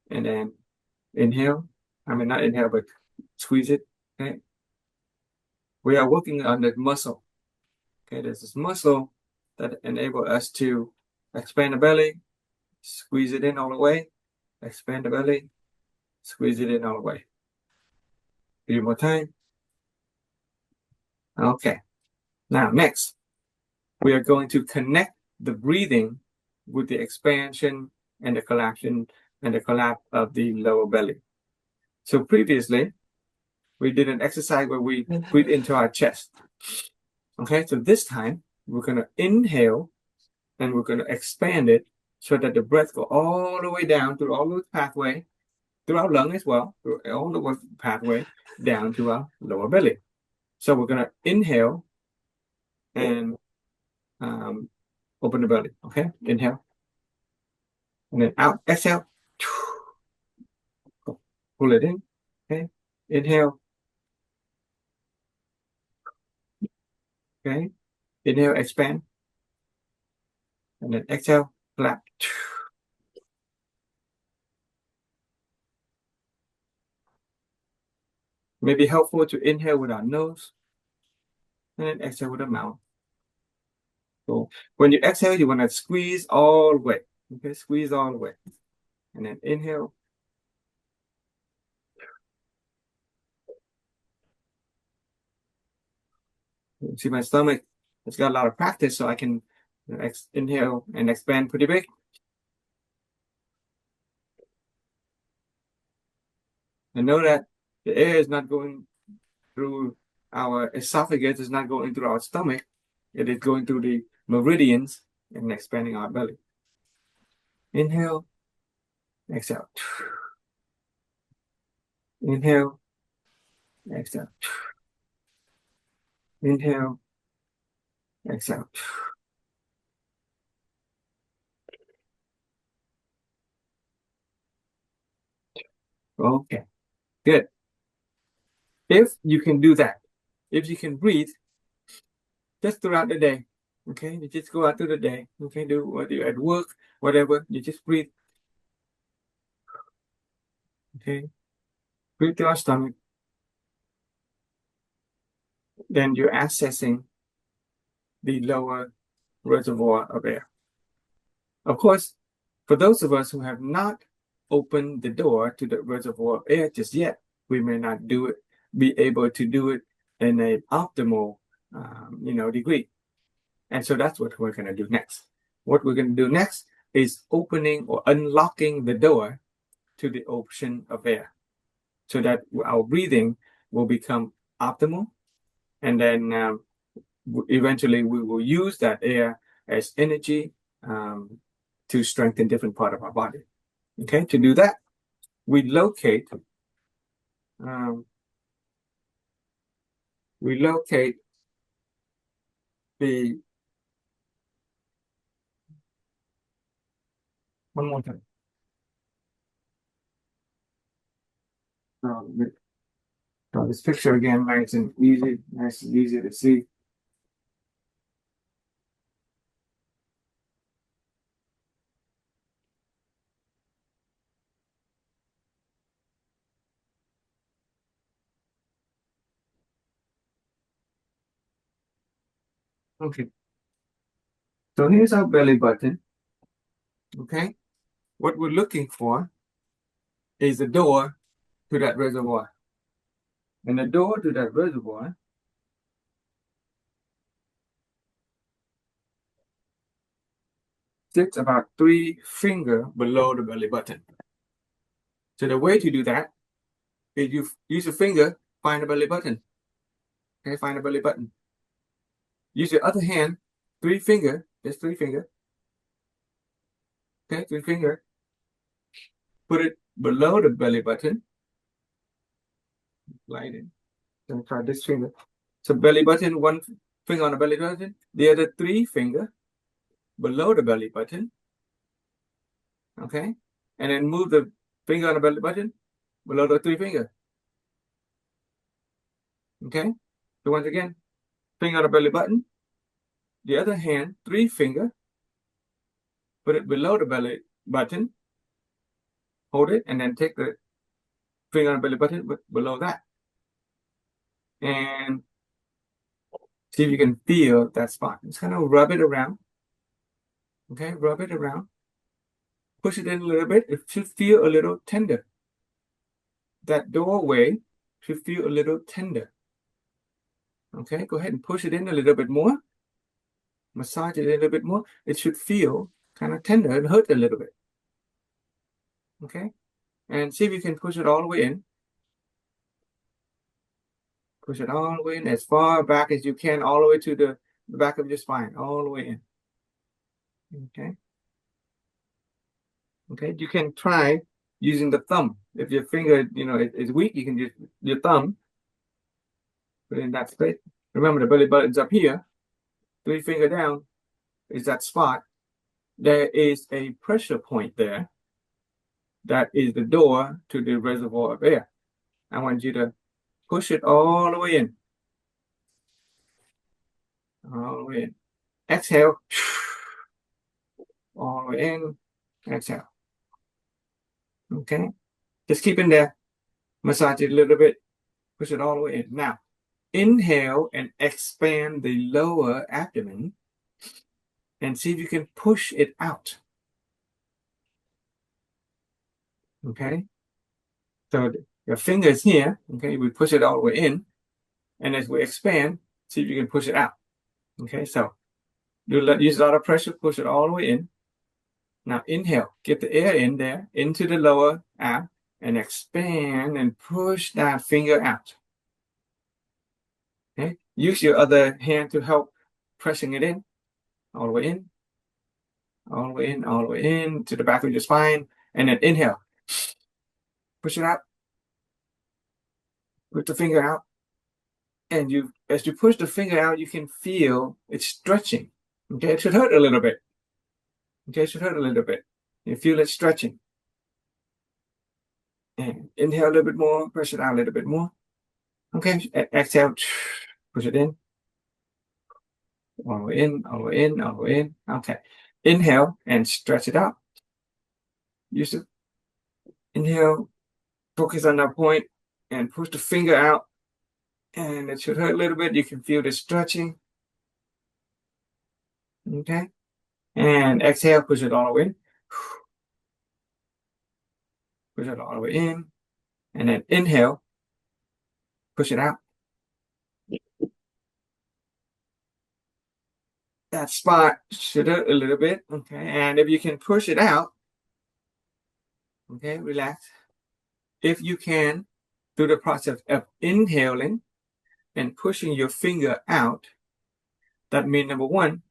and then inhale. I mean, not inhale, but squeeze it. Okay. We are working on the muscle. Okay. There's this muscle that enables us to expand the belly, squeeze it in all the way, expand the belly, squeeze it in all the way. 3 more time. Okay. Now, next, we are going to connect the breathing with the expansion and the collapsion and the collapse of the lower belly. So previously, we did an exercise where we breathe into our chest. Okay, so this time we're going to inhale and we're going to expand it so that the breath go all the way down through all the pathway, through our lung as well, through all the pathway down to our lower belly. So we're going to inhale and open the belly. Okay, inhale. And then out, exhale. Pull it in. Okay, inhale. Okay, inhale, expand. And then exhale, flap. May be helpful to inhale with our nose and then exhale with the mouth. So when you exhale, you want to squeeze all the way. Okay, squeeze all the way. And then inhale. You see my stomach, it's got a lot of practice, so I can inhale and expand pretty big. And know that the air is not going through our esophagus, is not going through our stomach. It is going through the meridians and expanding our belly. Inhale, exhale. Inhale, exhale. Inhale, exhale. Okay, good. If you can do that, if you can breathe just throughout the day, okay, you just go out through the day, okay, do what you at work, whatever, you just breathe. Okay, breathe through our stomach. Then you're accessing the lower reservoir of air. Of course, for those of us who have not opened the door to the reservoir of air just yet, we may not be able to do it in an optimal, degree. And so that's what we're going to do next. What we're going to do next is opening or unlocking the door to the ocean of air so that our breathing will become optimal. And then eventually we will use that air as energy to strengthen different part of our body. Okay, to do that, we locate the one more time. Draw this picture again, nice and easy to see. Okay. So here's our belly button. Okay. What we're looking for is the door to that reservoir. And the door to that reservoir sits about 3 fingers below the belly button. So the way to do that is you use your finger, find the belly button. Okay, find the belly button. use your other hand, 3 finger, just 3 finger. Okay, 3 finger. Put it below the belly button. Slide it. Then try this finger. So belly button, 1 finger on the belly button, the other 3 finger below the belly button. Okay, and then move the finger on the belly button below the 3 finger. Okay, so once again, finger on the belly button, the other hand, 3 finger, put it below the belly button, hold it, and then take the finger on the belly button below that. And see if you can feel that spot. Just kind of rub it around. Okay, rub it around. Push it in a little bit. It should feel a little tender. That doorway should feel a little tender. Okay, go ahead and push it in a little bit more. Massage it a little bit more. It should feel kind of tender and hurt a little bit. Okay, and see if you can push it all the way in. Push it all the way in as far back as you can, all the way to the back of your spine, all the way in. Okay. Okay, you can try using the thumb. If your finger, is weak, you can use your thumb. Put it in that space. Remember, the belly button's up here. 3 finger down is that spot. There is a pressure point there. That is the door to the reservoir of air. I want you to push it all the way in. All the way in. Exhale. All the way in. Exhale. Okay. Just keep in there. Massage it a little bit. Push it all the way in. Now, inhale and expand the lower abdomen and see if you can push it out. Okay. So your finger is here. Okay. We push it all the way in. And as we expand, see if you can push it out. Okay. So use a lot of pressure, push it all the way in. Now inhale, get the air in there, into the lower ab, and expand and push that finger out. Okay. Use your other hand to help pressing it in, all the way in, all the way in, all the way in to the back of your spine, and then inhale. Push it out. Put the finger out. And as you push the finger out, you can feel it stretching. Okay, it should hurt a little bit. Okay, it should hurt a little bit. You feel it stretching. And inhale a little bit more, press it out a little bit more. Okay, exhale, push it in. All the way in, all the way in, all the way in. Okay, inhale and stretch it out. Use it. Inhale, focus on that point and push the finger out. And it should hurt a little bit. You can feel the stretching. Okay. And exhale, push it all the way in. Push it all the way in. And then inhale, push it out. That spot should hurt a little bit. Okay. And if you can push it out, okay, relax. If you can, through the process of inhaling and pushing your finger out, that means number one,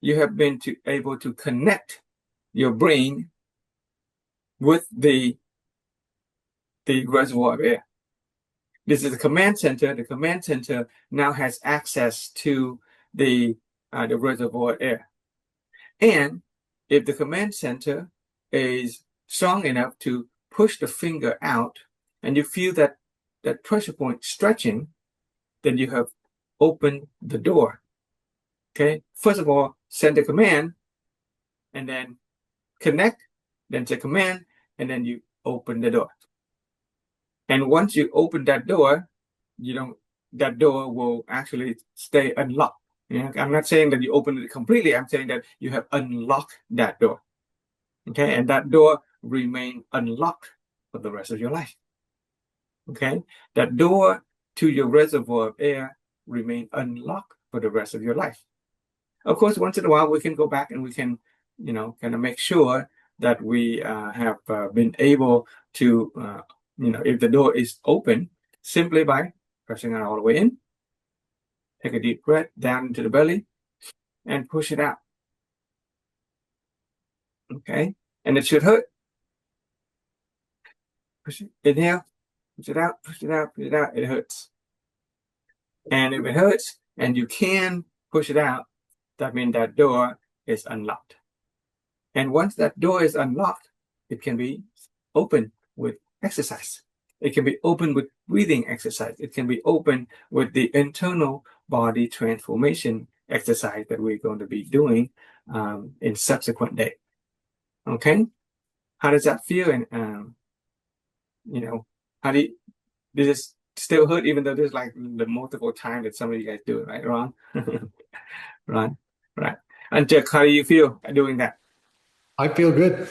you have been able to connect your brain with the reservoir of air. This is the command center. The command center now has access to the reservoir air. And if the command center is strong enough to push the finger out and you feel that pressure point stretching, then you have opened the door. Okay. First of all, send the command and then connect, then say command, and then you open the door. And once you open that door, that door will actually stay unlocked. I'm not saying that you open it completely. I'm saying that you have unlocked that door. Okay. And that door remain unlocked for the rest of your life. Okay. That door to your reservoir of air remain unlocked for the rest of your life. Of course, once in a while, we can go back and we can, kind of make sure that we have been able to, if the door is open, simply by pressing it all the way in Take a deep breath down into the belly and push it out. Okay, and it should hurt. Push it, inhale, push it out, push it out, push it out. It hurts. And if it hurts and you can push it out, that means that door is unlocked. And once that door is unlocked, it can be open with exercise. It can be open with breathing exercise. It can be open with the internal body transformation exercise that we're going to be doing in subsequent day. Okay, how does that feel? And how do you, does it still hurt even though there's like the multiple times that some of you guys do it, right, Ron? Ron, right? And Jack, how do you feel doing that? I feel good.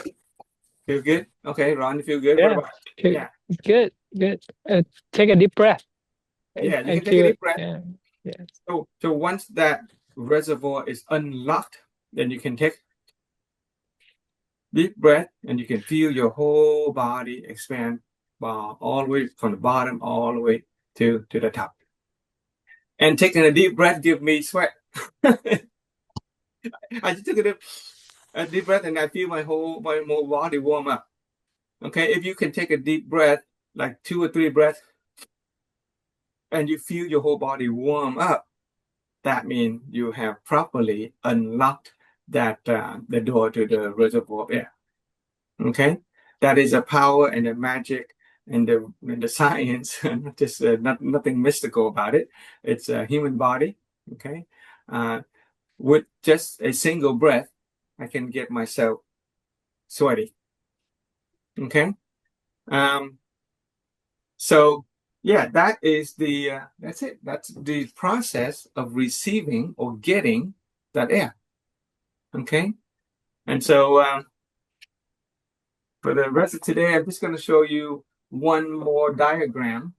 Feel good? Okay, Ron, you feel good? What Yeah, about? Yeah, good. Take a deep breath. yeah, you I can take a feel deep breath. yeah. So once that reservoir is unlocked, then you can take deep breath and you can feel your whole body expand all the way from the bottom all the way to the top. And taking a deep breath gives me sweat. I just took a deep breath and I feel my whole body warm up. Okay, if you can take a deep breath, like 2 or 3 breaths, and you feel your whole body warm up, that means you have properly unlocked that the door to the reservoir of air. Okay, that is a power and a magic and the science, just nothing mystical about it. It's a human body. Okay, with just a single breath, I can get myself sweaty. Okay, so yeah, that is that's it. That's the process of receiving or getting that air. Okay, and so for the rest of today, I'm just going to show you one more diagram.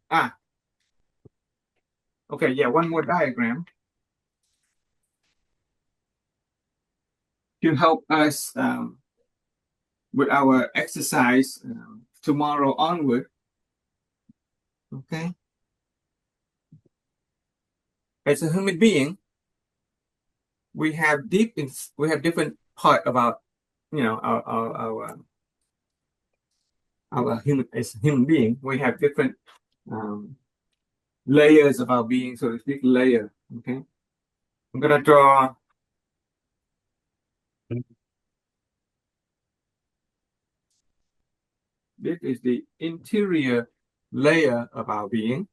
Okay, yeah, one more diagram to help us with our exercise tomorrow onward. Okay, as a human being, we have different part of our, our human as a human being. We have different layers of our being, so to speak. Layer. Okay, I'm gonna draw. This is the interior layer of our being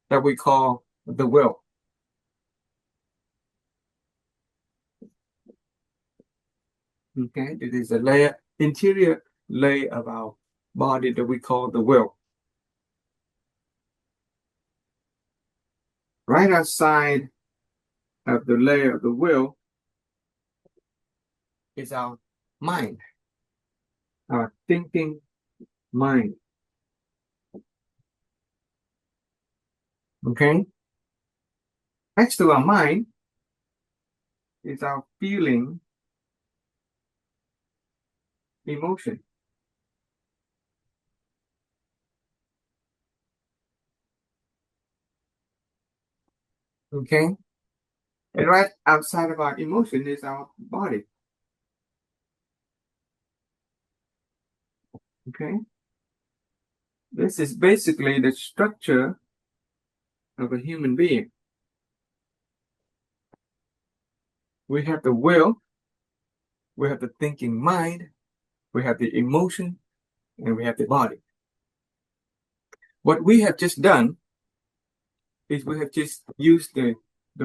that we call the will. Okay, this is a interior layer of our body that we call the will. Right outside of the layer of the will is our mind, our thinking mind. Okay, next to our mind is our feeling, emotion. Okay, and right outside of our emotion is our body. Okay, this is basically the structure of a human being. We have the will, we have the thinking mind, we have the emotion, and we have the body. What we have just done is we have just used the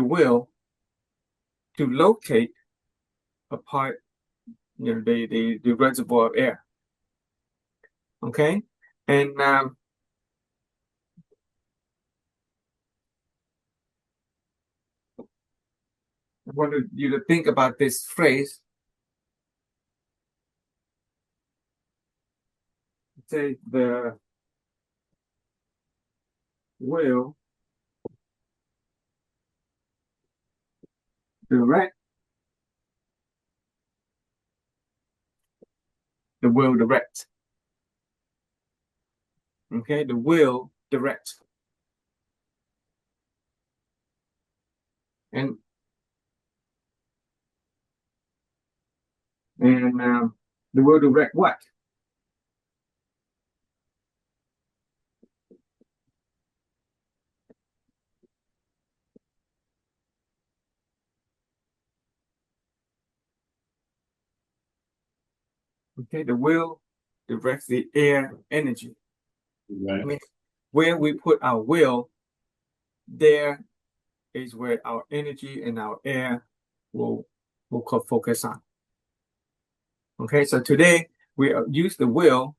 will to locate a part, the reservoir of air. Okay, and I wanted you to think about this phrase. Say the will direct, the will direct. Okay, the will direct. And the will direct what? Okay, the will directs the air energy. Right. I mean, where we put our will, there is where our energy and our air will focus on. Okay, so today we use the will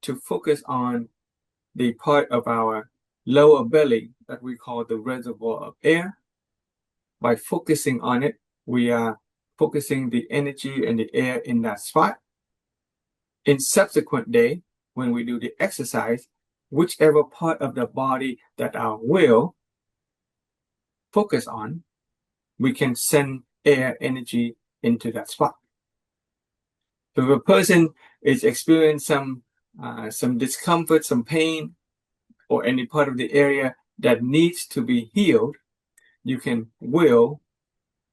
to focus on the part of our lower belly that we call the reservoir of air. By focusing on it, we are focusing the energy and the air in that spot. In subsequent day, when we do the exercise, whichever part of the body that our will focus on, we can send air energy into that spot. So if a person is experiencing some discomfort, some pain, or any part of the area that needs to be healed, you can will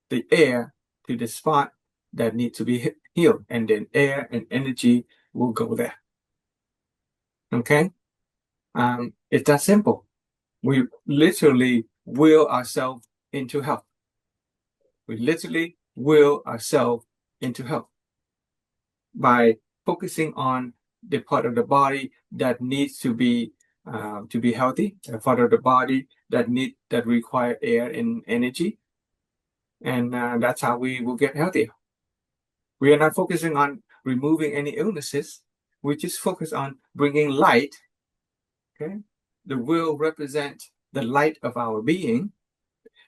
the air to the spot that needs to be healed, and then air and energy will go there. Okay? It's that simple. We literally will ourselves into health. We literally will ourselves into health by focusing on the part of the body that needs to be healthy, a part of the body that require air and energy, and that's how we will get healthier. We are not focusing on removing any illnesses. We just focus on bringing light. Okay, the will represent the light of our being.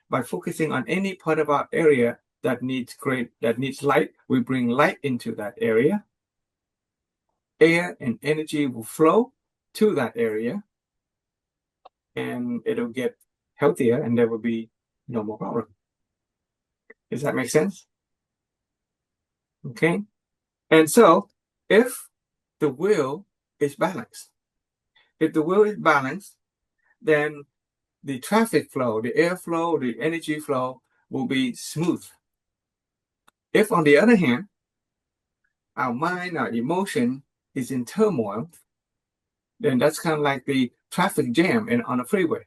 By focusing on any part of our area that needs light, we bring light into that area. Air and energy will flow to that area, and it'll get healthier, and there will be no more problem. Does that make sense? Okay. And so if the will is balanced, then the traffic flow, the airflow, the energy flow will be smooth. If, on the other hand, our mind, our emotion is in turmoil, then that's kind of like the traffic jam on a freeway.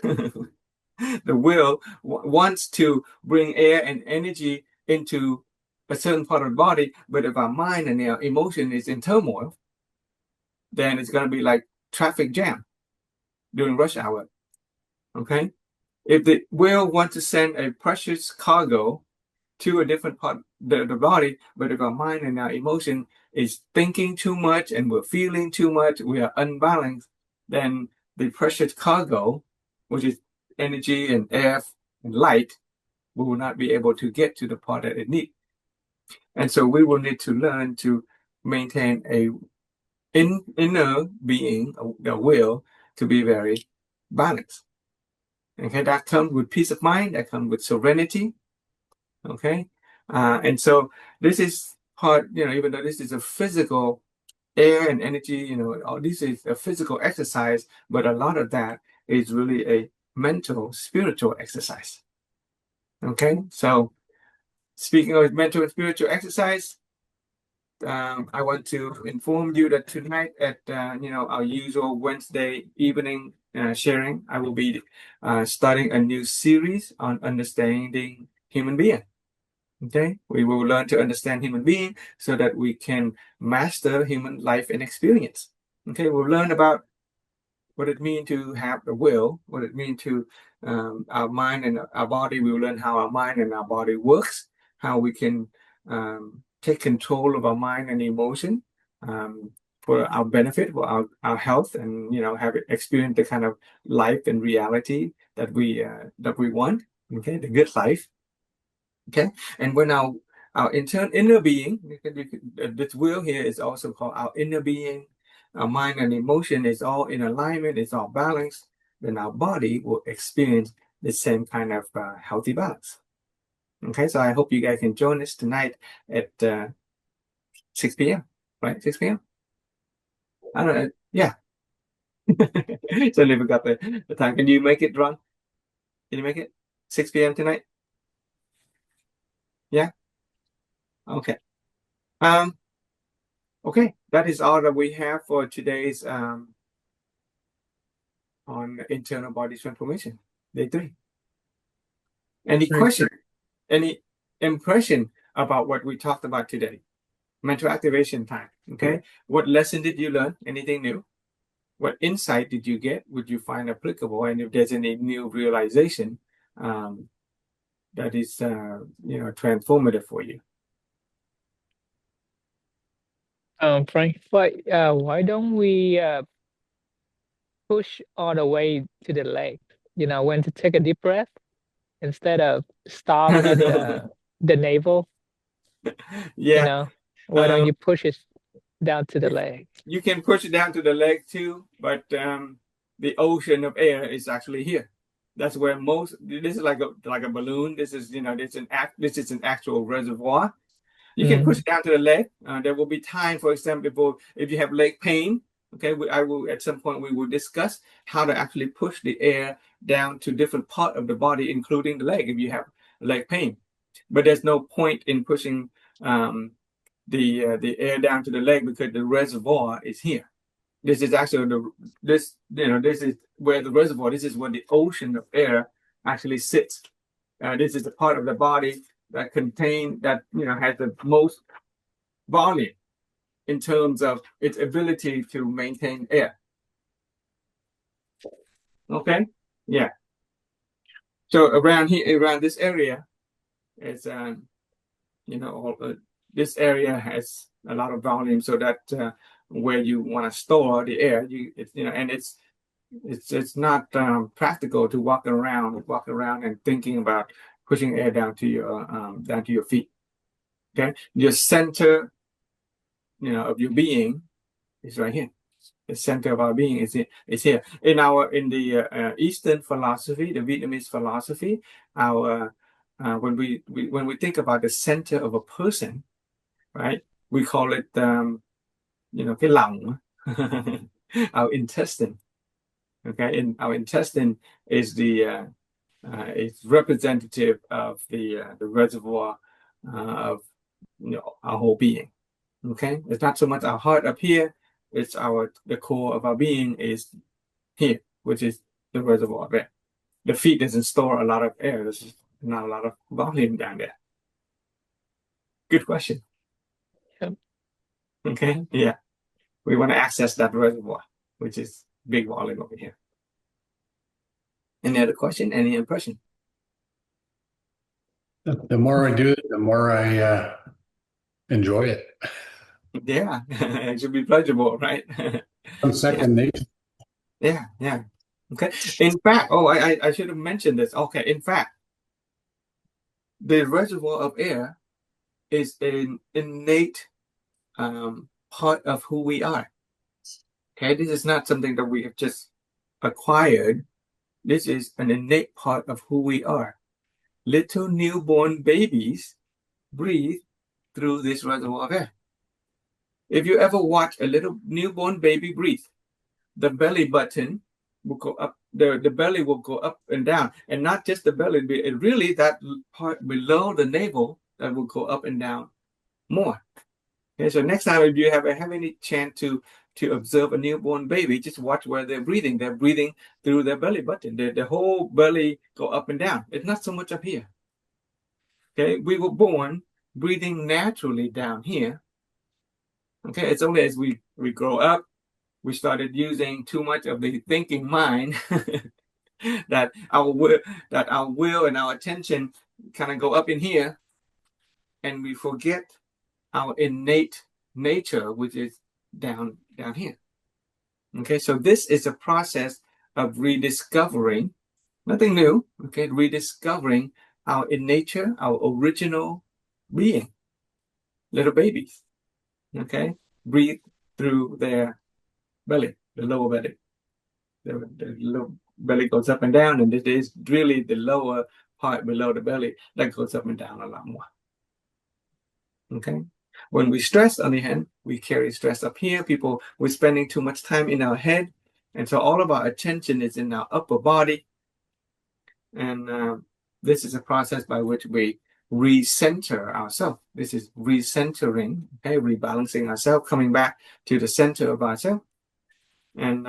The will wants to bring air and energy into a certain part of the body, but if our mind and our emotion is in turmoil, then it's going to be like traffic jam during rush hour. Okay? If the will wants to send a precious cargo to a different part of the body, but if our mind and our emotion is thinking too much and we're feeling too much, we are unbalanced, then the precious cargo, which is energy and air and light, we will not be able to get to the part that it needs. And so we will need to learn to maintain a inner being, the will, to be very balanced. Okay, that comes with peace of mind, that comes with serenity. Okay, and so this is part, even though this is a physical air and energy, all this is a physical exercise, but a lot of that is really a mental, spiritual exercise. Okay, so speaking of mental and spiritual exercise, I want to inform you that tonight at our usual Wednesday evening sharing, I will be starting a new series on understanding human being. Okay, we will learn to understand human being so that we can master human life and experience. Okay, we'll learn about what it means to have the will, what it means to our mind and our body. We will learn how our mind and our body works, how we can take control of our mind and emotion for our benefit, for our health, and have experience the kind of life and reality that we want. Okay, the good life. Okay, and when our inner being, this will here is also called our inner being. Our mind and emotion is all in alignment, it's all balanced, then our body will experience the same kind of healthy balance. Okay, so I hope you guys can join us tonight at 6 p.m. Right, 6 p.m. I don't know. Yeah. So I never got the time. Can you make it, Ron? Can you make it? 6 p.m. tonight? Yeah? Okay. Okay, that is all that we have for today's on internal body transformation, day 3. Any Great. question? Any impression about what we talked about today? Mental activation time. Okay. What lesson did you learn? Anything new? What insight did you get? Would you find applicable? And if there's any new realization that is transformative for you? Frank, why don't we push all the way to the leg? When to take a deep breath instead of stop at the navel. Yeah. Why don't you push it down to the leg? You can push it down to the leg too, but the ocean of air is actually here. That's where this is like a balloon. This is this is an actual reservoir. You can push it down to the leg. There will be time, for example, if you have leg pain. Okay, I will at some point we will discuss how to actually push the air down to different part of the body, including the leg, if you have leg pain. But there's no point in pushing the air down to the leg because the reservoir is here. This is actually this is where the reservoir. This is where the ocean of air actually sits. This is the part of the body that has the most volume in terms of its ability to maintain air. Okay, yeah. So around here, around this area, it's this area has a lot of volume, so that where you want to store the air, it's not practical to walk around and thinking about pushing air down to your feet. Okay, your center, of your being is right here. The center of our being is here. In the Eastern philosophy, the Vietnamese philosophy, when we think about the center of a person, right? We call it cái lòng, our intestine. Okay, and our intestine is it's representative of the reservoir of our whole being. Okay, it's not so much our heart up here; it's the core of our being is here, which is the reservoir of air. The feet doesn't store a lot of air. There's not a lot of volume down there. Good question. Yep. Okay, yeah, we want to access that reservoir, which is big volume over here. Any other question? Any impression? The more I do it, the more I enjoy it. Yeah, it should be pleasurable, right? Second nature. Yeah. Okay. In fact, I should have mentioned this. Okay. In fact, the reservoir of air is an innate part of who we are. Okay. This is not something that we have just acquired. This is an innate part of who we are. Little newborn babies breathe through this reservoir of air. If you ever watch a little newborn baby breathe, the belly button will go up, the belly will go up and down, and not just the belly, but really that part below the navel that will go up and down more. Okay, so next time if you have any chance to observe a newborn baby, just watch where they're breathing. They're breathing through their belly button. The whole belly go up and down. It's not so much up here. Okay, we were born breathing naturally down here. Okay, it's only as we grow up, we started using too much of the thinking mind that our will and our attention kind of go up in here, and we forget our innate nature, which is down here. Okay, so this is a process of rediscovering, nothing new. Okay, rediscovering our innate nature, our original being. Little babies, okay, breathe through their belly, the lower belly. The little belly goes up and down, and it is really the lower part below the belly that goes up and down a lot more. Okay. When we stress, on the hand, we carry stress up here. We're spending too much time in our head, and so all of our attention is in our upper body. And this is a process by which we recenter ourselves. This is recentering, okay, rebalancing ourselves, coming back to the center of ourselves. And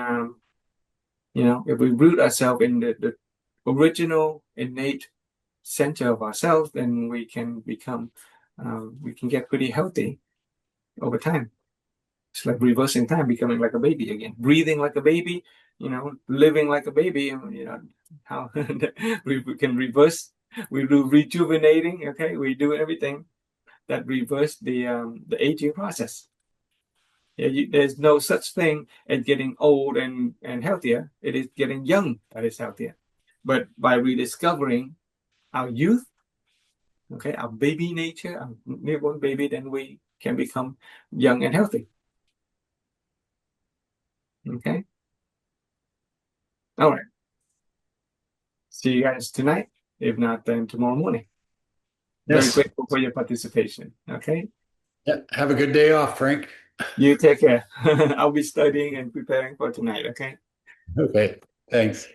if we root ourselves in the original innate center of ourselves, then we can get pretty healthy over time. It's like reversing time, becoming like a baby again, breathing like a baby, living like a baby, how we can reverse. We do rejuvenating, okay? We do everything that reverse the aging process. There's no such thing as getting old and healthier. It is getting young that is healthier. But by rediscovering our youth, okay, our baby nature, our newborn baby, then we can become young and healthy. Okay. All right. See you guys tonight. If not, then tomorrow morning. Very Yes. grateful for your participation. Okay. Yeah. Have a good day off, Frank. You take care. I'll be studying and preparing for tonight. Okay. Okay. Thanks.